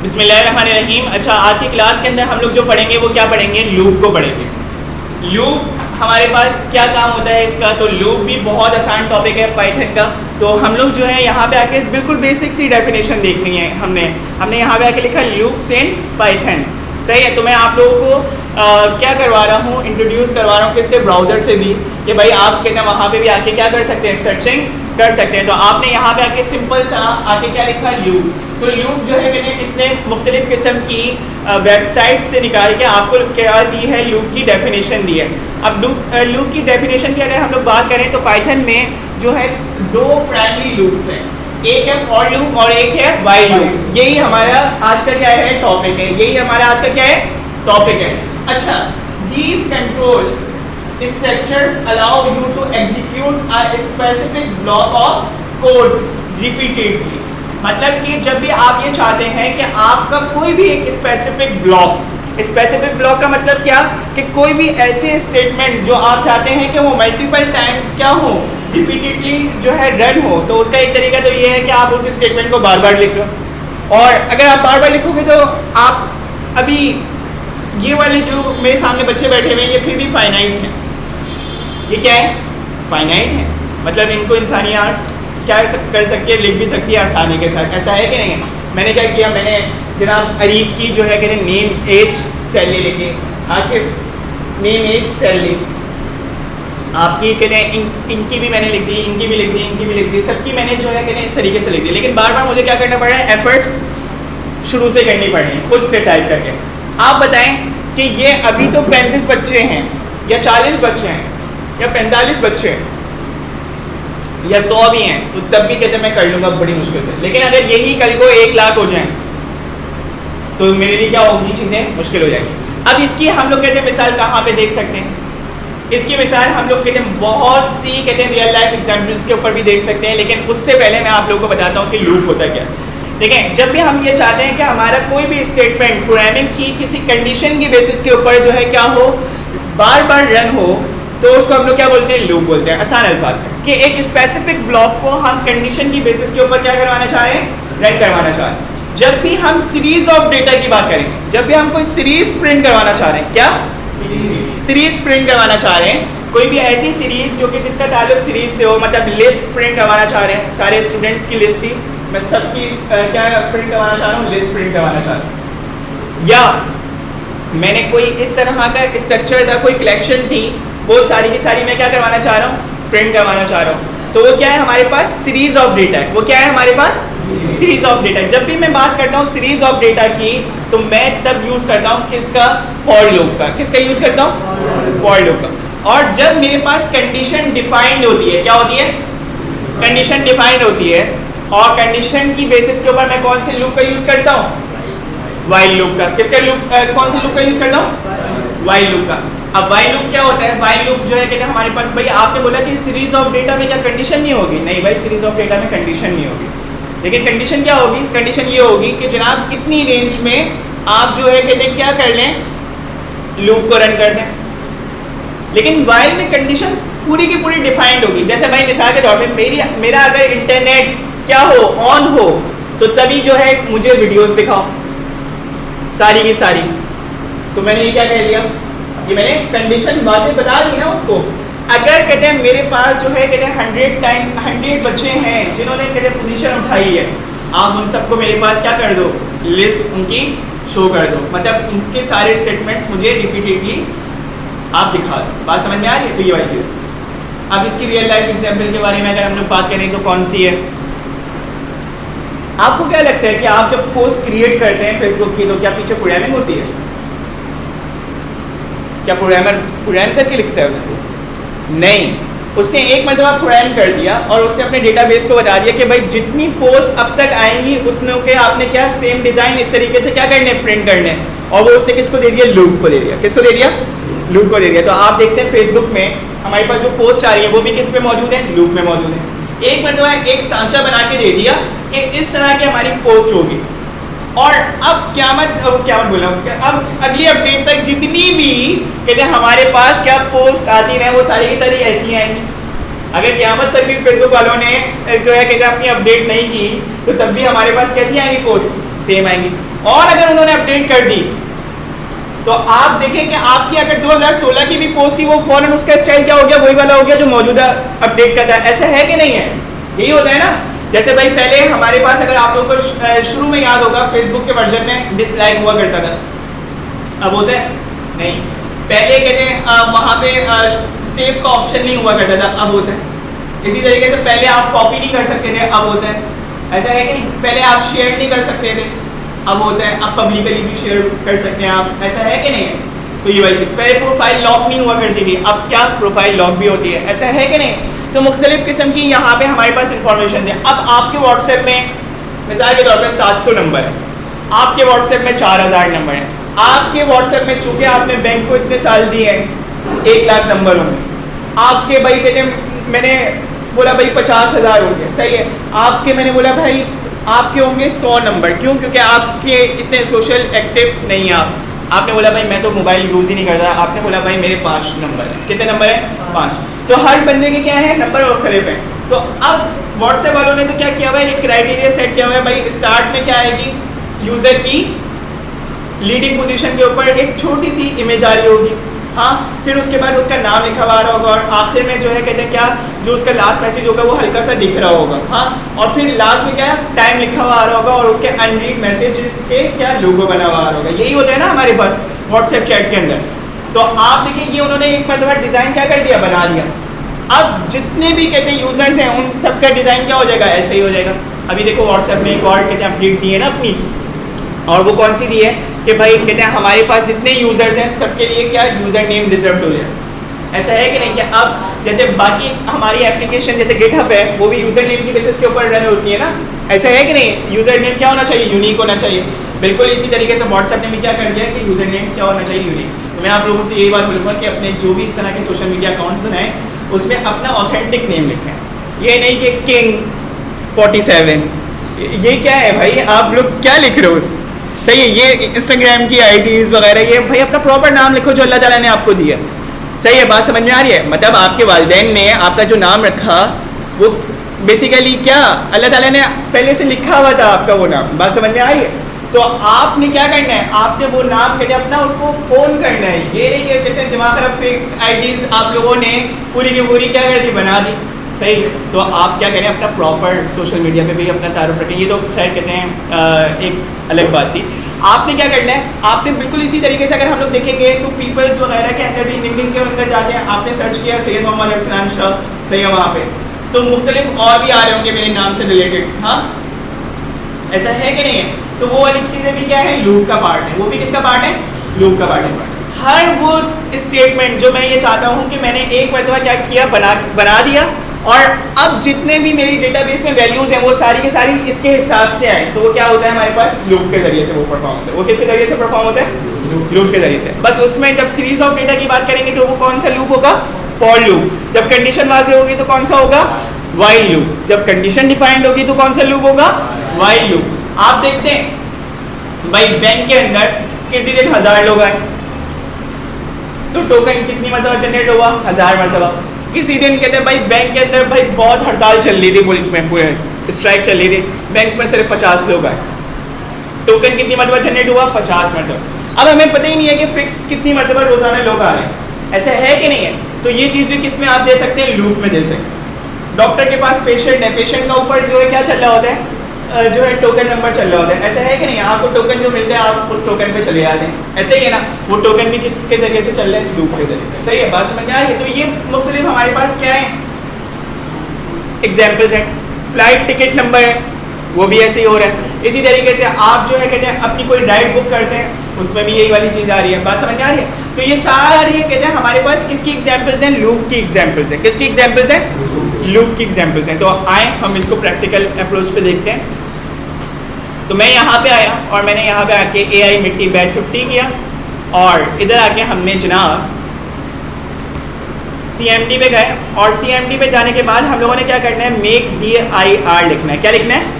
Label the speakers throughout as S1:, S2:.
S1: बिस्मिल्लाहिर्रहमानिर्रहीम। अच्छा, आज की क्लास के अंदर हम लोग जो पढ़ेंगे वो क्या पढ़ेंगे? लूप को पढ़ेंगे। लूप हमारे पास क्या काम होता है इसका? तो लूप भी बहुत आसान टॉपिक है पाइथन का। तो हम लोग जो है यहाँ पे आके बिल्कुल बेसिक सी डेफिनेशन देखनी है। हमने यहाँ पे आके लिखा लूप्स इन पाइथन। सही है। तो मैं आप लोगों को क्या करवा रहा हूँ, इंट्रोड्यूस करवा रहा हूँ किससे? ब्राउज़र से भी, कि भाई आप कहते हैं वहाँ पे भी आके क्या कर सकते हैं? सर्चिंग कर सकते हैं। तो आपने यहाँ पे आके सिंपल सा आके क्या लिखा? लूप। तो लूप जो है कहते हैं इसने मुख्तलिफ किस्म की वेबसाइट से निकाल के आपको क्या दी है? लूप की डेफिनेशन दी है। अब लूप की डेफिनेशन की अगर हम लोग बात करें तो पाइथन में जो है दो प्राइमरी लूप्स हैं, एक है फॉर लूप और एक है व्हाइल लूप। यही हमारा आज का क्या है? टॉपिक है। यही हमारा आज का क्या है? टॉपिक है। अच्छा, these control structures allow you to execute a specific block of code repeatedly। मतलब कि जब भी आप ये चाहते हैं कि आपका कोई भी एक स्पेसिफिक ब्लॉक का मतलब क्या? कि कोई भी ऐसे स्टेटमेंट्स जो आप चाहते हैं कि वो मल्टीपल टाइम्स क्या हो? रिपीटेडली जो है रन हो। तो उसका एक तरीका तो ये है कि आप उस स्टेटमेंट को बार बार लिखो। और अगर आप बार बार लिखोगे तो आप अभी ये वाले जो मेरे सामने बच्चे बैठे हुए हैं ये फिर भी फाइनाइट हैं। ये क्या है? फाइनाइट है। मतलब इनको इंसानियत क्या कर सकती है? लिख भी सकती है आसानी के साथ। ऐसा है कि नहीं है? मैंने क्या किया? मैंने जनाब अरीब की जो है कहते हैं नेम एज सैलरी लिखी, आकिफ नेम एज सैलरी, आपकी कहते हैं इनकी भी मैंने लिख दी, इनकी भी लिख दी, इनकी भी लिख दी, सबकी मैंने जो है कहते हैं इस तरीके से लिख दी। लेकिन बार बार मुझे क्या करना पड़ रहा है? एफर्ट्स शुरू से करनी पड़ रही है, खुद से टाइप करके। आप बताएं कि ये अभी तो 35 बच्चे हैं या 40 बच्चे हैं या 45 बच्चे हैं या 100 भी हैं, तो तब भी कहते हैं मैं कर लूँगा बड़ी मुश्किल से। लेकिन अगर यही कल को 1 लाख हो जाएं तो मेरे लिए क्या होगी? चीज़ें मुश्किल हो जाएंगी। अब इसकी हम लोग कहते हैं मिसाल कहाँ पे देख सकते हैं? इसकी मिसाल हम लोग कहते हैं बहुत सी कहते हैं रियल लाइफ एग्जाम्पल्स के ऊपर भी देख सकते हैं। लेकिन उससे पहले मैं आप लोगों को बताता हूँ कि लूप होता क्या। देखें, जब भी हम ये चाहते हैं कि हमारा कोई भी स्टेटमेंट प्रोग्रामिंग की किसी कंडीशन की बेसिस के ऊपर जो है क्या हो? बार बार रन हो, तो उसको हम लोग क्या बोलते हैं? लूप बोलते हैं। आसान अल्फाज में कि एक स्पेसिफिक ब्लॉक को हम कंडीशन की बेसिस के ऊपर क्या करवाना चाह रहे हैं? रन करवाना चाह रहे हैं। जब भी हम सीरीज ऑफ डेटा की बात करेंगे, जब भी हम कोई सीरीज प्रिंट करवाना चाह रहे हैं, क्या सीरीज प्रिंट करवाना चाह रहे हैं, कोई भी ऐसी सीरीज जो कि जिसका ताल्लुक सीरीज से हो, मतलब लिस्ट प्रिंट करवाना चाह रहे हैं, सारे स्टूडेंट्स की लिस्ट थी, मैं सबकी क्या प्रिंट करवाना चाह रहा हूँ? लिस्ट प्रिंट करवाना चाह रहा हूँ। या मैंने कोई इस तरह का स्ट्रक्चर था, कोई कलेक्शन थी, वो सारी की सारी मैं क्या करवाना चाह रहा हूँ? प्रिंट करवाना चाह रहा हूँ। तो वो क्या है? हमारे पास सीरीज ऑफ डेटा है। वो क्या है हमारे पास? Series of data. जब भी मैं बात करता हूँ सीरीज ऑफ डेटा की, तो मैं तब यूज करता हूँ किसका? फॉर लूप का। किसका यूज करता हूँ? फॉर लूप का। और जब मेरे पास कंडीशन डिफाइंड होती है, क्या होती है? कंडीशन डिफाइंड होती है, और कंडीशन की बेसिस के ऊपर मैं कौन से लूप का यूज करता हूँ? व्हाइल लूप का। किसका लूप? कौन से लूप का यूज करता हूँ? व्हाइल लूप का। अब व्हाइल लूप क्या होता है? व्हाइल लूप जो है कहते हैं हमारे पास, भाई आपने बोला कि सीरीज ऑफ डेटा में क्या कंडीशन नहीं होगी? नहीं भाई, सीरीज ऑफ डेटा में कंडीशन नहीं होगी। लेकिन कंडीशन क्या होगी? कंडीशन ये होगी कि जनाब इतनी रेंज में आप जो है कहते हैं क्या कर लें? लूप को रन कर दें। लेकिन व्हाइल में कंडीशन पूरी की पूरी डिफाइंड होगी। जैसे भाई मिसाल के तौर पे मेरा अगर इंटरनेट क्या हो? ऑन हो, तो तभी जो है मुझे वीडियोस दिखाओ सारी की सारी। तो मैंने ये क्या कह लिया? ये मैंने कंडीशन वाज़ेह बता दी ना उसको। अगर कहते हैं मेरे पास जो है कहते हैं 100 बच्चे हैं जिन्होंने कहते हैं पोजीशन उठाई है, आप उन सबको मेरे पास क्या कर दो? लिस्ट उनकी शो कर दो। मतलब उनके सारे स्टेटमेंट्स मुझे रिपीटेडली आप दिखा दो। बात समझ में आ रही है? तो ये वाली चीज़। अब इसकी रियल लाइफ एग्जाम्पल के बारे में अगर हम लोग बात करें तो कौन सी है? आपको क्या लगता है कि आप जब पोस्ट क्रिएट करते हैं फेसबुक की, तो क्या पीछे प्रोग्रामिंग होती है? क्या प्रोग्रामर प्रोग्राम करके लिखता है उसको? नहीं, उसने एक मरतबा प्रोग्राम कर दिया और उसने अपने डेटाबेस को बता दिया कि भाई जितनी पोस्ट अब तक आएंगी उतनों के आपने क्या सेम डिज़ाइन इस तरीके से क्या करने? प्रिंट करने। और वो उसने किसको दे दिया? लूप को दे दिया। किसको दे दिया? लूप को दे दिया। तो आप देखते हैं फेसबुक में हमारे पास जो पोस्ट आ रही है वो भी किस पे मौजूद है? लूप में मौजूद है। एक मरतबा एक सांचा बना के दे दिया कि इस तरह की हमारी पोस्ट होगी। और अब क्यामत बोला, अब अगली अपडेट तक जितनी भी कहते हैं हमारे पास क्या पोस्ट आती है वो सारी की सारी ऐसी आएंगी। अगर क्यामत तक भी फेसबुक वालों ने जो है कहते हैं अपनी अपडेट नहीं की, तो तब भी हमारे पास कैसी आएंगी पोस्ट? सेम आएंगी। और अगर उन्होंने अपडेट कर दी तो आप देखें कि आपकी अगर 2016 की भी पोस्ट थी, वो फौरन उसका स्टाइल क्या हो गया, वही वाला हो गया जो मौजूदा अपडेट करता है। ऐसा है कि नहीं है? यही होता है ना। जैसे भाई पहले हमारे पास, अगर आप लोगों को शुरू में याद होगा, फेसबुक के वर्जन में डिसलाइक हुआ करता था, अब होता है नहीं। पहले कहते हैं वहाँ पे सेव का ऑप्शन नहीं हुआ करता था, अब होता है। इसी तरीके से पहले आप कॉपी नहीं कर सकते थे, अब होता है। ऐसा है कि नहीं? पहले आप शेयर नहीं कर सकते थे, अब होता है। अब पब्लिकली भी शेयर कर सकते हैं आप, ऐसा है कि नहीं है? तो ये वाली चीज़, पहले प्रोफाइल लॉक नहीं हुआ करती थी, अब क्या प्रोफाइल लॉक भी होती है, ऐसा है कि नहीं? तो मुख्तलिफ किस्म की यहाँ पे हमारे पास इंफॉर्मेशन है। अब आपके व्हाट्सएप में मिसाल के तौर पर 700 नंबर है, आपके व्हाट्सएप में 4000 नंबर है। आपके व्हाट्सएप में चूंकि आपने बैंक को इतने साल दिए हैं, 1 लाख नंबर होंगे आपके। भाई कहते मैंने बोला भाई 50,000 हो गए, सही है। आपके मैंने बोला भाई आपके होंगे 100 नंबर। क्यों? क्योंकि आपके इतने सोशल एक्टिव नहीं है आप। आपने बोला भाई मैं तो मोबाइल यूज़ ही नहीं करता, आपने बोला भाई मेरे 5 नंबर है। कितने नंबर है? 5। तो हर बंदे के क्या है, नंबर मुख्तलिफ है। तो अब व्हाट्सएप वालों ने तो क्या किया हुआ है, एक क्राइटेरिया सेट किया हुआ है भाई। स्टार्ट में क्या आएगी, यूज़र की लीडिंग पोजीशन के ऊपर एक छोटी सी इमेज आ रही होगी, हाँ। फिर उसके बाद उसका नाम लिखा हुआ रहा होगा, और आखिर में जो है कहते हैं क्या, जो उसका लास्ट मैसेज होगा वो हल्का सा दिख रहा होगा, हाँ। और फिर लास्ट में क्या, टाइम लिखा हुआ आ रहा होगा, और उसके अनरीड मैसेज के क्या लोगो बना हुआ आ रहा होगा। यही होता है ना हमारे पास व्हाट्सएप चैट के अंदर। तो आप देखिए ये उन्होंने एक मतलब डिज़ाइन क्या कर दिया, बना दिया। अब जितने भी कहते हैं यूज़र्स हैं, उन सबका डिज़ाइन क्या हो जाएगा, ऐसे ही हो जाएगा। अभी देखो व्हाट्सएप में एक और कहते हैं अपडेट दी है ना अपनी, और वो कौन सी दी है कि भाई कहते हैं हमारे पास जितने यूज़र्स हैं सबके लिए क्या यूज़र नेम रिजर्व हो जाए। ऐसा है कि नहीं? कि अब जैसे बाकी हमारी एप्लीकेशन जैसे गिटहब है, वो भी यूज़र नेम की बेसिस के ऊपर रन होती है ना, ऐसा है कि नहीं? यूज़र नेम क्या होना चाहिए, यूनिक होना चाहिए। बिल्कुल इसी तरीके से व्हाट्सएप ने भी क्या कर दिया कि यूज़र नेम क्या होना चाहिए, यूनिक। तो मैं आप लोगों से यही बात बोलूँगा कि अपने जो भी इस तरह के सोशल मीडिया अकाउंट्स बनाएं, उसमें अपना ऑथेंटिक नेम लिखें। ये नहीं कि किंग 47, ये क्या है भाई, आप लोग क्या लिख रहे हो? सही है, ये इंस्टाग्राम की आईडीज़ वगैरह, ये भाई अपना प्रॉपर नाम लिखो जो अल्लाह ताला ने आपको दिया। सही है, बात समझ में आ रही है? मतलब आपके वालिदैन ने आपका जो नाम रखा वो बेसिकली क्या अल्लाह ताला ने पहले से लिखा हुआ था आपका वो नाम। बात समझ में आ रही है? तो आपने क्या करना है, आपने वो नाम कहते हैं अपना उसको फ़ोन करना है। ये नहीं कि कहते हैं दिमाग खराब फेक आईडीज़ आप लोगों ने पूरी की पूरी क्या कर दी, बना दी। सही, तो आप क्या करें, अपना प्रॉपर सोशल मीडिया पे भी अपना तारुफ रखें। ये तो शायद कहते हैं एक अलग बात थी। आपने क्या करना है, आपने बिल्कुल इसी तरीके से अगर हम लोग देखेंगे तो पीपल्स वगैरह के अंदर भी लिंक्डइन के अंदर जाते हैं, आपने सर्च किया सैयद मोहम्मद अरसलान शाह, सही है, वहाँ पे तो मुख्तलिफ और भी आ रहे होंगे मेरे नाम से रिलेटेड, हाँ, ऐसा है कि नहीं है? तो वो वाली चीज़ें भी क्या है, लूप का पार्ट है। वो भी किसका पार्ट है, लूप का पार्ट है। हर वो स्टेटमेंट जो मैं ये चाहता हूँ कि मैंने एक मरतबा क्या किया, बना दिया, और अब जितने भी मेरी डेटाबेस में वैल्यूज़ हैं वो सारी की सारी इसके हिसाब से आए, तो वो क्या होता है हमारे पास, लूप के जरिए से वो परफॉर्म होता है। वो किसके जरिए से परफॉर्म होता है, लूप के जरिए से। बस उसमें जब सीरीज ऑफ डेटा की बात करेंगे तो वो कौन सा लूप होगा, फॉर लूप। जब कंडीशन वाज़ेह होगी तो कौन सा होगा, वाइल लूप। जब कंडीशन डिफाइंड होगी तो कौन सा लूप होगा, वाइल लूप। आप देखते हैं भाई बैंक के अंदर किसी दिन 1000 लोग आए तो टोकन कितनी मरतबा जनरेट हुआ, 1000 मरतबा। किसी दिन कहते हैं भाई बैंक के अंदर भाई बहुत हड़ताल चल रही थी, मुल्क में पूरे स्ट्राइक चल रही थी, बैंक में सिर्फ 50 लोग आए, टोकन कितनी मरतबा जनरेट हुआ, 50 मरतबा। अब हमें पता ही नहीं है कि फिक्स कितनी मरतबा रोजाना लोग आ रहे हैं, ऐसा है कि नहीं है? तो ये चीज़ भी किस में आप दे सकते हैं, लूप में दे सकते हैं। डॉक्टर के पास पेशेंट है, पेशेंट का ऊपर जो है क्या चल रहा होता है, जो है टोकन नंबर चल रहा होता है, ऐसा है कि नहीं? आपको टोकन जो मिलते हैं आप उस टोकन पे चले जाते हैं, ऐसे ही है ना? वो टोकन भी किसके जरिए से चल रहे हैं, लूप के जरिए से। सही है, बात समझ में आ रही है? तो ये मुख्तलिफ हमारे पास क्या है, एग्जाम्पल्स हैं। फ्लाइट टिकट नंबर है, वो भी ऐसे ही हो रहा है। इसी तरीके से आप जो है कहते हैं अपनी कोई राइड बुक करते हैं, उसमें भी यही वाली चीज़ आ रही है। बात समझ में आ रही है? तो ये सारी कहते हैं हमारे पास किसकी एग्जाम्पल्स हैं, लूप की एग्जाम्पल्स हैं। किसकी एग्जाम्पल्स हैं, लूप की एग्जाम्पल्स हैं। तो आए हम इसको प्रैक्टिकल अप्रोच पे देखते हैं। तो मैं यहाँ पे आया और मैंने यहाँ पे आके AI मिट्टी बैच 50 किया, और इधर आके हमने जनाब CMD पे गए, और CMD पे जाने के बाद हम लोगों ने क्या करना है, मेक dir लिखना है। क्या लिखना है,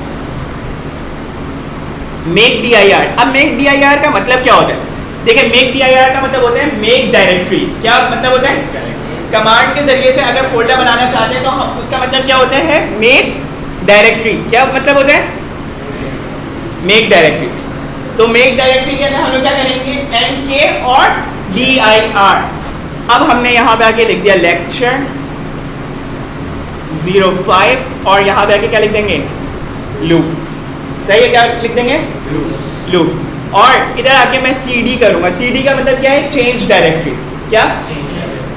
S1: मेक dir। अब मेक dir का मतलब क्या होता है, देखिए मेक dir का मतलब होता है मेक डायरेक्टरी। क्या मतलब होता है, कमांड के जरिए से अगर फोल्डर बनाना चाहते हैं तो हम उसका मतलब क्या होता है, मेक डायरेक्टरी। क्या मतलब होता है, मेक डायरेक्टरी। तो मेक डायरेक्टरी के अंदर हम लोग क्या करेंगे, एन के और डी आई आर। अब हमने यहाँ पे आके लिख दिया लेक्चर 05 और यहाँ पे आके क्या लिख देंगे, लूप्स। सही है, क्या लिख देंगे, लूप्स। और इधर आके मैं CD करूंगा। CD का मतलब क्या है, चेंज डायरेक्टरी। क्या,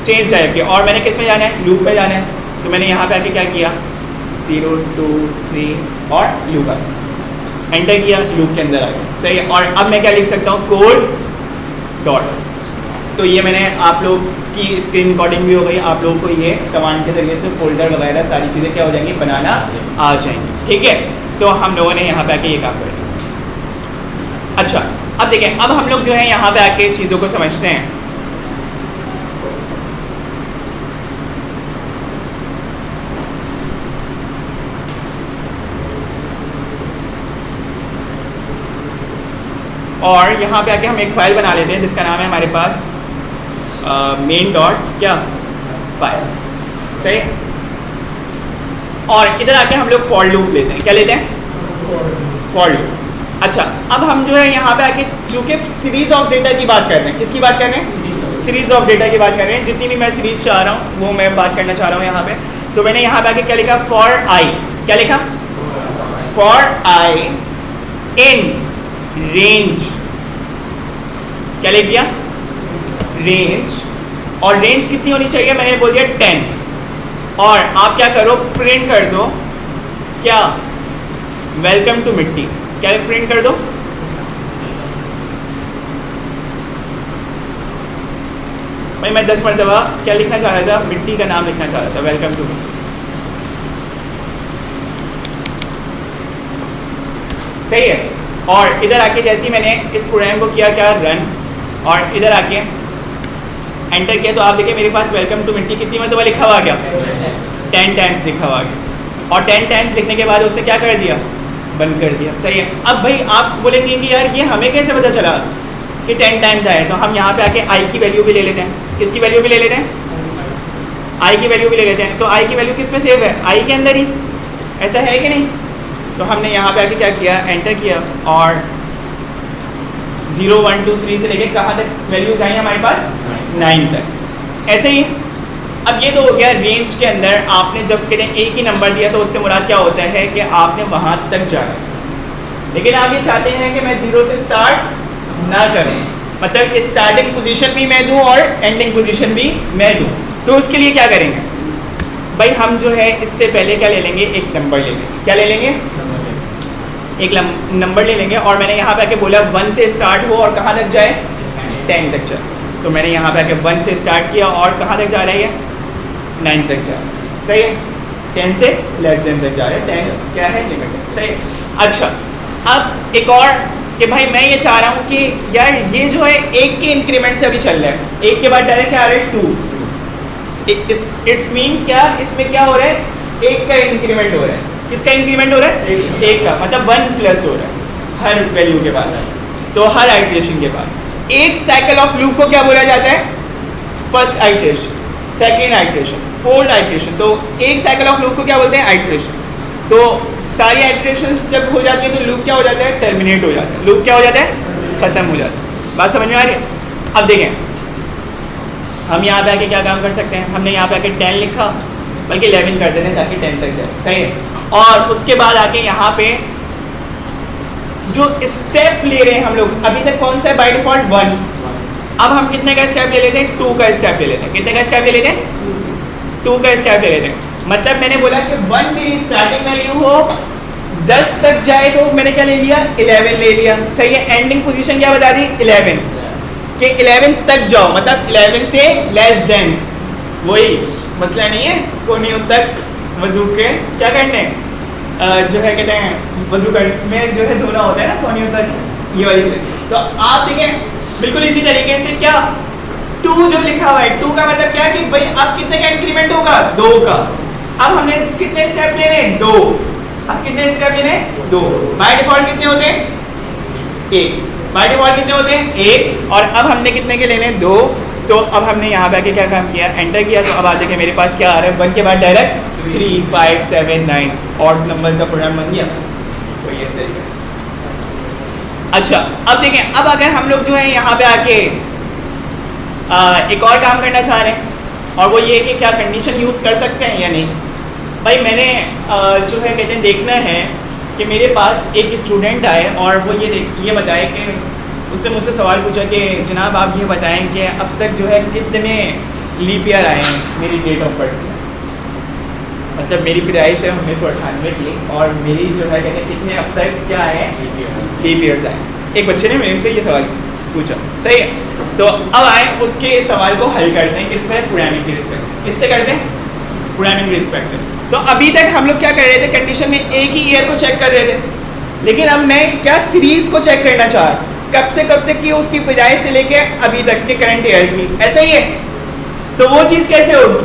S1: चेंज डायरेक्टरी। और मैंने किस में जाना है, लूप में जाना है। तो मैंने यहाँ पे आके क्या किया, 0 2 3 और लूप आ एंटर किया, लूप के अंदर आ गया। सही है। और अब मैं क्या लिख सकता हूँ, कोड डॉट। तो ये मैंने आप लोग की स्क्रीन रिकॉर्डिंग भी हो गई, आप लोगों को ये कमांड के जरिए से फोल्डर वगैरह सारी चीज़ें क्या हो जाएंगी, बनाना आ जाएंगी। ठीक है, तो हम लोगों ने यहाँ पे आके ये काम कर दिया। अच्छा, अब देखें, अब हम लोग जो है यहाँ पे आके चीज़ों को समझते हैं। और यहाँ पे आके हम एक फाइल बना लेते हैं जिसका नाम है हमारे पास मेन डॉट क्या फाइल। सही। और इधर आके हम लोग फॉर लूप लेते हैं। क्या लेते हैं, फॉर लूप। अच्छा, अब हम जो है यहाँ पे आके चूंकि सीरीज ऑफ डेटा की बात कर रहे हैं, किसकी बात कर रहे हैं, सीरीज ऑफ डेटा की बात कर रहे हैं। जितनी भी मैं सीरीज चाह रहा हूँ वो मैं बात करना चाह रहा हूँ यहाँ पे। तो मैंने यहाँ पे आके क्या लिखा, फॉर आई। क्या लिखा, फॉर आई इन रेंज। क्या लिख दिया, रेंज। और रेंज कितनी होनी चाहिए, मैंने बोल दिया 10। और आप क्या करो, प्रिंट कर दो क्या, वेलकम टू मिट्टी। क्या प्रिंट कर दो, भाई मैं 10 मरतबा क्या लिखना चाह रहा था, मिट्टी का नाम लिखना चाह रहा था, वेलकम टू। सही है। और इधर आके जैसे ही मैंने इस प्रोग्राम को किया क्या, रन, और इधर आके एंटर किया, तो आप देखिए मेरे पास वेलकम टू मिट्टी कितनी मरतबा लिखा हुआ गया, 10 टाइम्स लिखा हुआ गया। और 10 टाइम्स लिखने के बाद उसने क्या कर दिया, बंद कर दिया। सही है। अब भाई आप बोलेंगे कि यार ये हमें कैसे पता चला कि 10 टाइम्स आए, तो हम यहाँ पे आके आई की वैल्यू भी ले लेते हैं। किसकी वैल्यू भी ले लेते हैं, आई की वैल्यू भी ले लेते हैं। तो आई की वैल्यू किस में सेव है, आई के अंदर ही, ऐसा है कि नहीं। तो हमने यहाँ पे आके क्या किया, एंटर किया और 0 1 2 3 से लेके कहाँ तक वैल्यूज आई हमारे पास, 9 तक। ऐसे ही अब ये तो हो गया रेंज के अंदर। आपने जब कहते हैं एक ही नंबर दिया तो उससे मुराद क्या होता है कि आपने वहाँ तक जाना, लेकिन आप ये चाहते हैं कि मैं 0 से स्टार्ट ना करूँ, मतलब स्टार्टिंग पोजीशन भी मैं दूँ और एंडिंग पोजीशन भी मैं दूँ। तो उसके लिए क्या करेंगे भाई, हम जो है इससे पहले क्या ले लेंगे, एक नंबर ले लेंगे। क्या ले लेंगे, एक नंबर ले लेंगे। और मैंने यहाँ पे आके बोला 1 से स्टार्ट हो और कहाँ तक जाए, 10 तक जाए। तो मैंने यहाँ पे आके 1 से स्टार्ट किया और कहाँ तक जा रही है, 9 तक जा रहा है। सही है। 10 से लेस देन तक जा रहा है, 10 क्या है, लिमिट है। सही। अच्छा, अब एक और कि भाई मैं ये चाह रहा हूँ कि यार ये जो है 1 के इंक्रीमेंट से अभी चल रहा है, 1 के बाद डायरेक्ट क्या आ रहा है, 2। इट्स मीन क्या, इसमें क्या हो रहा है, 1 का इंक्रीमेंट हो रहा है। किसका इंक्रीमेंट हो रहा है, 1 का, मतलब 1 प्लस हो रहा है हर वैल्यू के बाद। तो हर आइट्रेशन के बाद एक साइकिल ऑफ लूप को क्या बोला जाता है, first iteration, second iteration, fourth iteration. तो एक साइकिल ऑफ लूप को क्या बोलते हैं, आइट्रेशन। तो सारी आइट्रेशंस जब हो जाती है तो लूप क्या हो जाता है, टर्मिनेट हो जाता है। लूप क्या हो जाता है, खत्म हो जाता है। बात समझ में आ रही है। अब देखें हम यहाँ पे आके क्या काम कर सकते हैं, हमने यहाँ पे आके 10 लिखा, बल्कि 11 कर देते हैं ताकि 10 तक जाए। सही है। और उसके बाद आके यहाँ पे जो स्टेप ले रहे हैं हम लोग, अभी तक कौन सा है, बाय डिफॉल्ट 1। अब हम कितने का स्टेप ले लेते हैं, 2 का स्टेप ले लेते हैं। कितने का स्टेप ले लेते हैं, 2 का स्टेप ले लेते हैं। मतलब मैंने बोला कि 1 मेरी स्टार्टिंग वैल्यू हो, 10 तक जाए तो मैंने क्या ले लिया, 11 ले लिया। सही है। एंडिंग पोजीशन क्या बता दी, 11, कि 11 तक जाओ, मतलब 11 से लेस देन। वही मसला नहीं है, कोनियों तक वजू के क्या करने, जो है कहते हैं वजू में जो है धोना होता है ना, कोनियों तक, ये वाली चीज़। तो आप देखें बिल्कुल इसी तरीके से क्या 2 जो लिखा हुआ है, 2 का मतलब क्या कि भाई अब कितने का इंक्रीमेंट होगा, 2 का। अब हमने कितने स्टेप लेने, 2। अब कितने स्टेप लेने, 2। बाय डिफॉल्ट कितने होते हैं, 1। बाय डिफॉल्ट कितने होते हैं, 1। और अब हमने कितने के लेने, 2। तो अब हमने यहाँ पे आके क्या काम किया, एंटर किया। तो अब आ देखिए मेरे पास क्या आ रहा है, 1 के बाद डायरेक्ट 3 5 7 9 ऑड नंबर का प्रोग्राम बन गया। तो ये इस तरीके से अच्छा अब देखें, अब अगर हम लोग जो है यहाँ पे आके एक और काम करना चाह रहे हैं और वो ये कि क्या कंडीशन यूज़ कर सकते हैं या नहीं। भाई मैंने जो है कहते हैं देखना है कि मेरे पास एक स्टूडेंट आए और वो ये बताए कि उससे मुझसे सवाल पूछा कि जनाब आप ये बताएं कि अब तक जो है कितने लीप ईयर आए हैं मेरी डेट ऑफ बर्थ में, मतलब मेरी पैदाइश है 1998 की और मेरी जो है कहते हैं कितने अब तक क्या आए हैं लीप ईयर्स आए। एक बच्चे ने मेरे से ये सवाल पूछा, सही है। तो अब आए उसके इस सवाल को हल करते हैं, किससे? प्रोग्रामिंग की रिस्पेक्ट से। किससे करते हैं? प्रोग्रामिंग की रिस्पेक्ट से। तो अभी तक हम लोग क्या कर रहे थे, कंडीशन में एक ही ईयर को चेक कर रहे थे, लेकिन अब मैं क्या सीरीज को चेक करना चाह रहा, कब से कब तक की उसकी पैदाइश से लेके अभी तक के करंट ईयर की, ऐसा ही है। तो वो चीज़ कैसे होगी?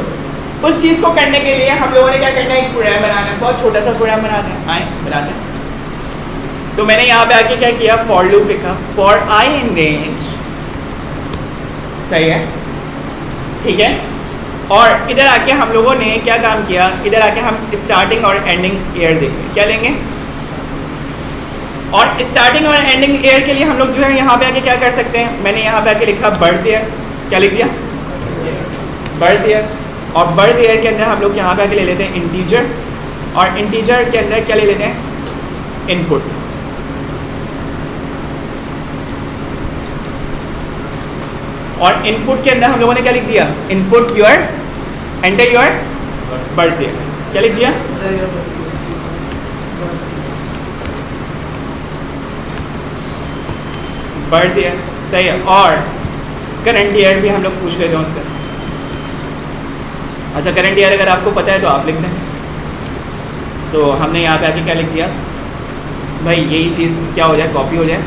S1: उस चीज़ को करने के लिए हम लोगों ने क्या करना है, एक प्रोग्राम बनाना है, बहुत छोटा सा प्रोग्राम बनाना है। आए बनाते हैं। तो मैंने यहाँ पे आके क्या किया, फॉर लूप लिखा, फॉर आई इन रेंज, सही है, ठीक है। और इधर आके हम लोगों ने क्या काम किया, इधर आके हम स्टार्टिंग और एंडिंग ईयर देंगे, क्या लेंगे, और स्टार्टिंग और एंडिंग ईयर के लिए हम लोग जो है यहाँ पे आके क्या कर सकते हैं, मैंने यहाँ पे आके लिखा बर्थ ईयर, क्या लिख दिया, बर्थ ईयर। और बर्थ ईयर के अंदर हम लोग यहाँ पे आके ले लेते हैं इंटीजर, और इंटीजर के अंदर क्या ले लेते हैं, इनपुट। और इनपुट के अंदर हम लोगों ने क्या लिख दिया, input your enter your birth year, क्या लिख दिया, बर्थ ईयर, सही है। और करंट ईयर भी हम लोग पूछ लेते हैं उससे। अच्छा करंट ईयर अगर आपको पता है तो आप लिख दें। तो हमने यहाँ पे आके क्या लिख दिया भाई, यही चीज़ क्या हो जाए, कॉपी हो जाए,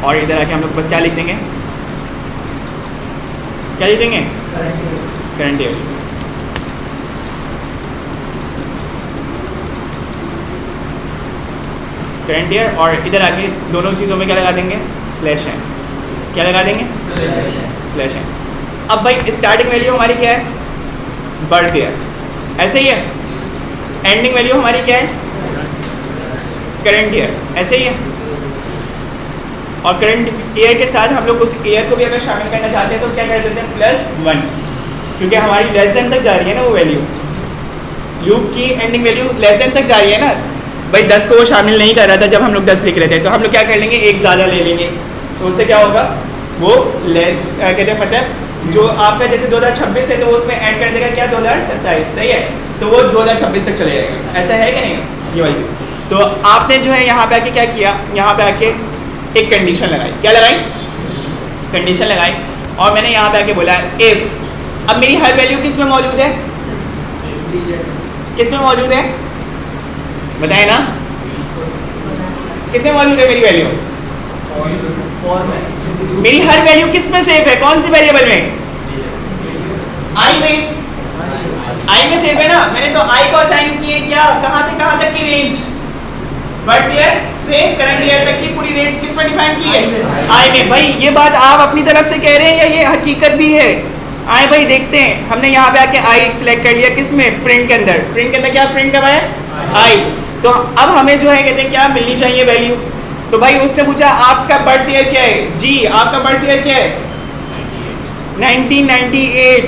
S1: और इधर आके हम लोग बस क्या लिख देंगे, क्या लिख देंगे, करंट ईयर। करंट ईयर, और इधर आके दोनों चीज़ों में क्या लगा देंगे, स्लैश है, क्या लगा देंगे, स्लैश है। अब भाई स्टार्टिंग वैल्यू हमारी क्या है, बर्थ ईयर, ऐसे ही है। एंडिंग वैल्यू हमारी क्या है, करंट ईयर, ऐसे ही है। और करंट ईयर के साथ हम लोग उस ईयर को भी अगर शामिल करना चाहते हैं तो क्या कर देते हैं, +1, क्योंकि हमारी लेस देन तक जा रही है ना वो वैल्यू, लूप की एंडिंग वैल्यू लेस देन तक जा रही है ना। भाई 10 को वो शामिल नहीं कर रहा था जब हम लोग 10 लिख रहे थे, तो हम लोग क्या कर लेंगे, एक ज़्यादा ले लेंगे, तो उससे क्या होगा, वो लेस कहते हैं, मतलब जो आपका जैसे 2026 है तो उसमें ऐड कर देगा क्या, 2027, सही है, तो वो 2026 तक चले जाएगा, ऐसा है कि नहीं, ये वाली चीज़। तो आपने जो है यहाँ पे आके क्या किया, यहाँ पे आके एक कंडीशन लगाई, क्या लगाई, कंडीशन लगाई, और मैंने यहाँ पे आके बोला इफ, अब मेरी हर वैल्यू किस में मौजूद है, किस में मौजूद है, बताए ना, किस में मौजूद है मेरी वैल्यू, मेरी हर वैल्यू किस में सेफ है, कौन सी वेरिएबल में, आई में, आई में सेफ है ना। मैंने तो आई को असाइन किए क्या, कहाँ से कहाँ तक की रेंज, बर्थ ईयर से करंट ईयर तक की पूरी रेंज किस में डिफाइन की है, आई में। भाई ये बात आप अपनी तरफ से कह रहे हैं या ये हकीकत भी है, आए भाई देखते हैं। हमने यहाँ पे आके आई सिलेक्ट कर लिया, किस में, प्रिंट के अंदर, प्रिंट के अंदर क्या प्रिंट करवाया, आई। तो अब हमें जो है कहते हैं क्या मिलनी चाहिए वैल्यू, तो भाई उसने पूछा आपका बर्थ ईयर क्या है, जी आपका बर्थ ईयर क्या है, 1998,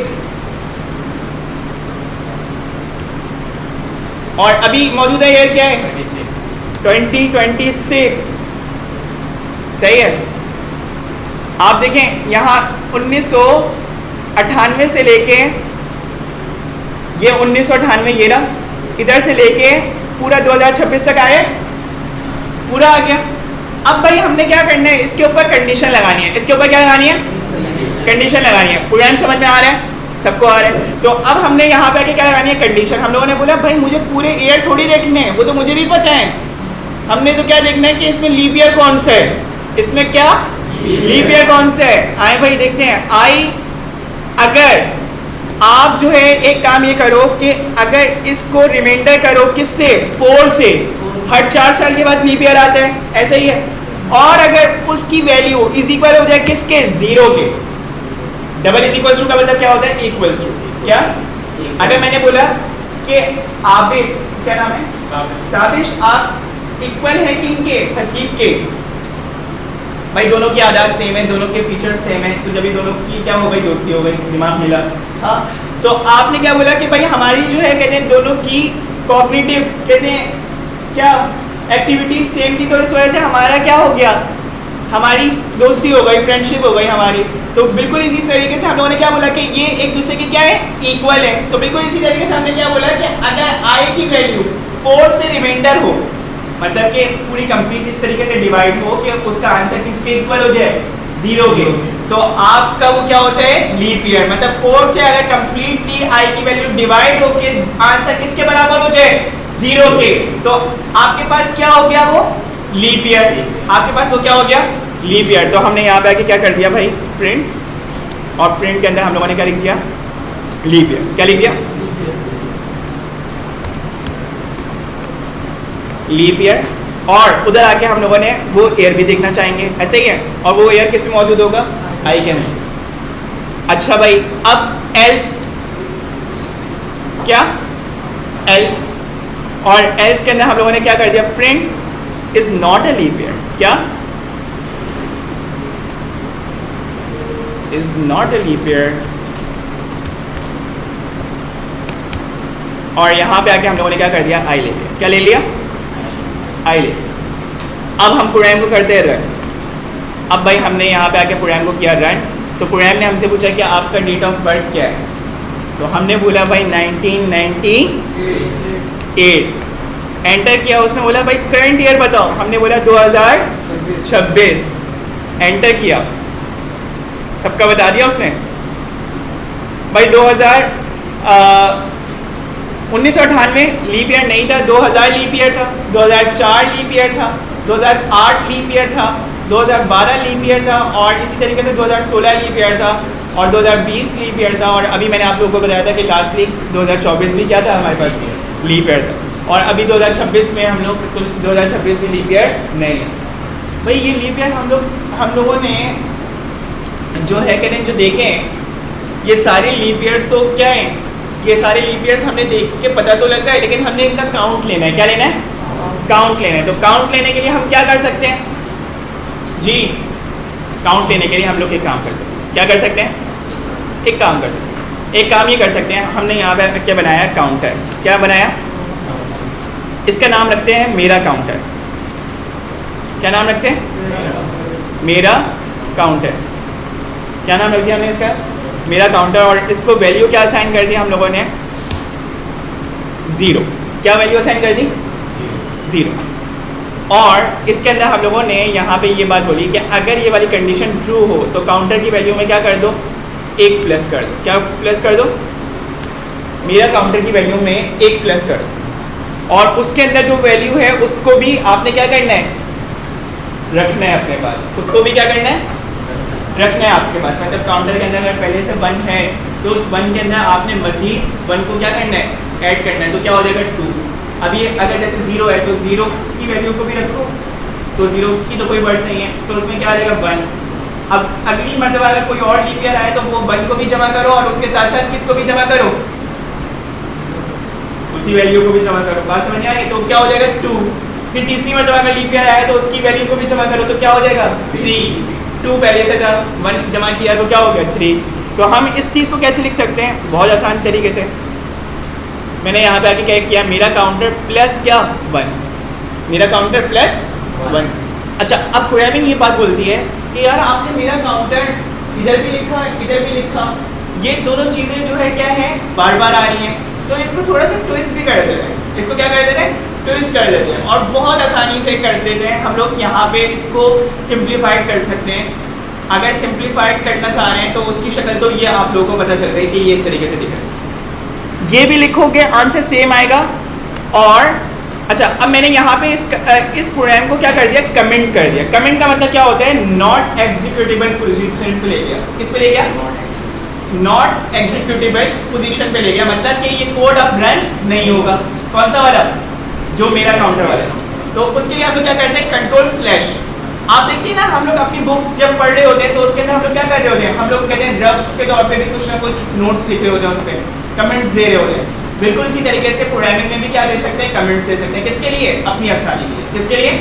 S1: और अभी मौजूदा ईयर क्या है, 2026, सही है। आप देखें यहाँ 1998 से लेके ये 1998 ये ना, इधर से लेके पूरा 2026 तक आए, पूरा आ गया। अब भाई हमने क्या करना है, इसके ऊपर कंडीशन लगानी है, इसके ऊपर क्या लगानी है, कंडीशन लगानी है। प्रोग्राम समझ में आ रहा है, सबको आ रहा है। तो अब हमने यहाँ पे आके क्या लगानी है, कंडीशन। हम लोगों ने बोला भाई मुझे पूरे ईयर थोड़ी देखने हैं, वो तो मुझे भी पता है, हमने तो क्या देखना है कि इसमें लीप ईयर कौन सा है, इसमें क्या लीप ईयर कौन सा है। आए भाई देखते हैं, आई अगर आप जो है एक काम ये करो कि अगर इसको रिमाइंडर करो किससे, 4 से, हर 4 साल के बाद लीप ईयर आता है, ऐसा ही है। और अगर उसकी वैल्यू इज इक्वल हो जाए किसके, 0 के, डबल इज इक्वल टू का मतलब क्या होता है, इक्वल्स टू, क्या, अगर मैंने बोला कि आबिद, क्या नाम है, ताबिश, आप इक्वल है किनके, हसीब के, भाई दोनों की आदत सेम है, दोनों के फीचर्स सेम है, तो जब भी दोनों की क्या हो गई, दोस्ती हो गई, दिमाग मिला। हाँ, तो आपने क्या बोला कि भाई हमारी जो है कहते हैं दोनों की कॉग्निटिव कहते हैं क्या एक्टिविटीज सेम थी, तो इस वजह से हमारा क्या हो गया, हमारी दोस्ती हो गई, फ्रेंडशिप हो गई हमारी। तो बिल्कुल इसी तरीके से हम लोगों ने क्या बोला कि ये एक दूसरे के क्या है, इक्वल है। तो बिल्कुल इसी तरीके से हमने क्या बोला कि अगर आई की वैल्यू 4 से रिमाइंडर हो, मतलब कि पूरी कंप्लीट इस तरीके से डिवाइड हो कि उसका आंसर किसके इक्वल हो जाए, 0 के, तो आपका वो क्या होता है, लीप ईयर। मतलब 4 से अगर कंप्लीटली आई की वैल्यू डिवाइड हो के आंसर किसके बराबर हो जाए, 0 के, तो आपके पास क्या हो गया, वो लीप ईयर। आपके पास वो क्या हो गया, लीप ईयर। तो हमने यहाँ पे आके क्या कर दिया भाई, प्रिंट, और प्रिंट के अंदर हम लोगों ने क्या लिख दिया, लीप ईयर। क्या लिख दिया, लीप ईयर। और उधर आके हम लोगों ने वो ईयर भी देखना चाहेंगे, ऐसे ही है, और वो ईयर किस में मौजूद होगा, आई के अंदर। अच्छा भाई, अब एल्स, क्या एल्स, और एल्स के अंदर हम लोगों ने क्या कर दिया, print is not a leap year. क्या is not a leap year. और यहां पे आके हम लोगों ने क्या कर दिया, आई ले लिया। क्या ले लिया, आई ले। अब हम प्रोग्राम को करते हैं रन। अब भाई हमने यहाँ पे आके प्रोग्राम को किया रन, तो प्रोग्राम ने हमसे पूछा कि आपका डेट ऑफ बर्थ क्या है, तो हमने बोला भाई 1998। एंटर किया, उसने बोला भाई करंट ईयर बताओ, हमने बोला 2026। एंटर किया, सबका बता दिया उसने। भाई 1998 लीप ईयर नहीं था, 2000 लीप ईयर था, 2004 लीप ईयर था, 2008 लीप ईयर था, 2012 लीप ईयर था, और इसी तरीके से 2016 लीप ईयर था, और 2020 लीप ईयर था, और अभी मैंने आप लोगों को बताया था कि लास्टली 2024 भी क्या था हमारे पास, लीप ईयर था, और अभी 2026 में हम लोग 2026 में लीप ईयर नहीं है। भाई ये लीप ईयर हम लोगों ने जो है कहते हैं जो देखे हैं, ये सारे लीप ईयर्स तो क्या हैं, ये सारे लीप ईयर्स हमने देख के पता तो लगा है, लेकिन हमने इनका काउंट लेना है। क्या लेना है, काउंट लेना है। तो काउंट लेने के लिए हम क्या कर सकते हैं जी, काउंट लेने के लिए हम लोग एक काम कर सकते हैं। क्या कर सकते हैं, एक काम कर सकते हैं, एक काम ये कर सकते हैं, हमने यहाँ पे क्या बनाया, काउंटर। क्या बनाया, इसका नाम रखते हैं मेरा काउंटर। क्या नाम रखते हैं, मेरा काउंटर। क्या नाम रख दिया हमने इसका, मेरा काउंटर, और इसको वैल्यू क्या असाइन कर दी हम लोगों ने, 0। क्या वैल्यू असाइन कर दी, 0। और इसके अंदर हम लोगों ने यहाँ पे ये बात बोली कि अगर ये वाली कंडीशन ट्रू हो तो काउंटर की वैल्यू में क्या कर दो, 1 प्लस कर दो। क्या प्लस कर दो, मेरा काउंटर की वैल्यू में 1 प्लस कर दो, और उसके अंदर जो वैल्यू है उसको भी आपने क्या करना है, रखना है अपने पास। उसको भी क्या करना है, रखना है आपके पास। मतलब काउंटर के अंदर अगर पहले से 1 है तो उस 1 के अंदर आपने मजीद 1 को क्या करना है, ऐड करना है। तो क्या हो जाएगा 2। अभी अगर जैसे 0 है तो 0 की वैल्यू को भी रखो, तो 0 की तो कोई वर्ड नहीं है, तो उसमें क्या आ जाएगा 1। अब अगली मरतबा अगर कोई और लीप ईयर आए तो वो 1 को भी जमा करो, और उसके साथ साथ किसको भी जमा करो, उसी वैल्यू को भी जमा करो। बात समझ आ रही, तो क्या हो जाएगा 2। फिर तीसरी मरतबा अगर लीप ईयर आए तो उसकी वैल्यू को भी जमा करो, तो क्या हो जाएगा 3। 2 पहले से था, 1 जमा किया तो क्या हो गया 3। तो हम इस चीज़ को कैसे लिख सकते हैं, बहुत आसान तरीके से। मैंने यहाँ पे आके क्या किया, मेरा काउंटर प्लस क्या 1, मेरा काउंटर प्लस 1। अच्छा, अब प्रोग्रामिंग ये बात बोलती है कि यार आपने मेरा काउंटर इधर भी लिखा, इधर भी लिखा, ये दोनों चीज़ें जो है क्या है, बार बार आ रही हैं, तो इसको थोड़ा सा ट्विस्ट भी कर देते हैं। इसको क्या कर देते हैं, ट्विस्ट कर देते हैं, और बहुत आसानी से कर देते हैं। हम लोग यहाँ पे इसको सिंप्लीफाइड कर सकते हैं। अगर सिंप्लीफाइड करना चाह रहे हैं तो उसकी शक्ल तो ये आप लोगों को पता चल रही है कि ये इस तरीके से दिख रहा है। ये भी लिखोगे आंसर सेम आएगा। और अच्छा, अब मैंने यहाँ पे इस प्रोग्राम को क्या कर दिया, कमेंट कर दिया। कमेंट का मतलब क्या होता है, नॉट एग्जीक्यूटेबल पोजीशन पे ले गया। किस पे ले गया, नॉट एग्जीक्यूटेबल पोजीशन पे ले गया। मतलब कि ये कोड अब रन नहीं होगा। कौन सा वाला, जो मेरा काउंटर वाला। तो उसके लिए हम लोग क्या करते हैं, कंट्रोल/। आप देखते हैं ना, हम लोग अपनी बुक्स जब पढ़ रहे होते हैं तो उसके अंदर हम लोग क्या कर रहे होते हैं, हम लोग कहते हैं रफ के तौर पे भी कुछ ना कुछ नोट्स लिख रहे होते हैं, उस पर कमेंट्स दे रहे होते हैं। बिल्कुल इसी तरीके से प्रोग्रामिंग में भी क्या दे सकते हैं, कमेंट्स दे सकते हैं। किसके लिए, अपनी आसानी के लिए। किसके लिए,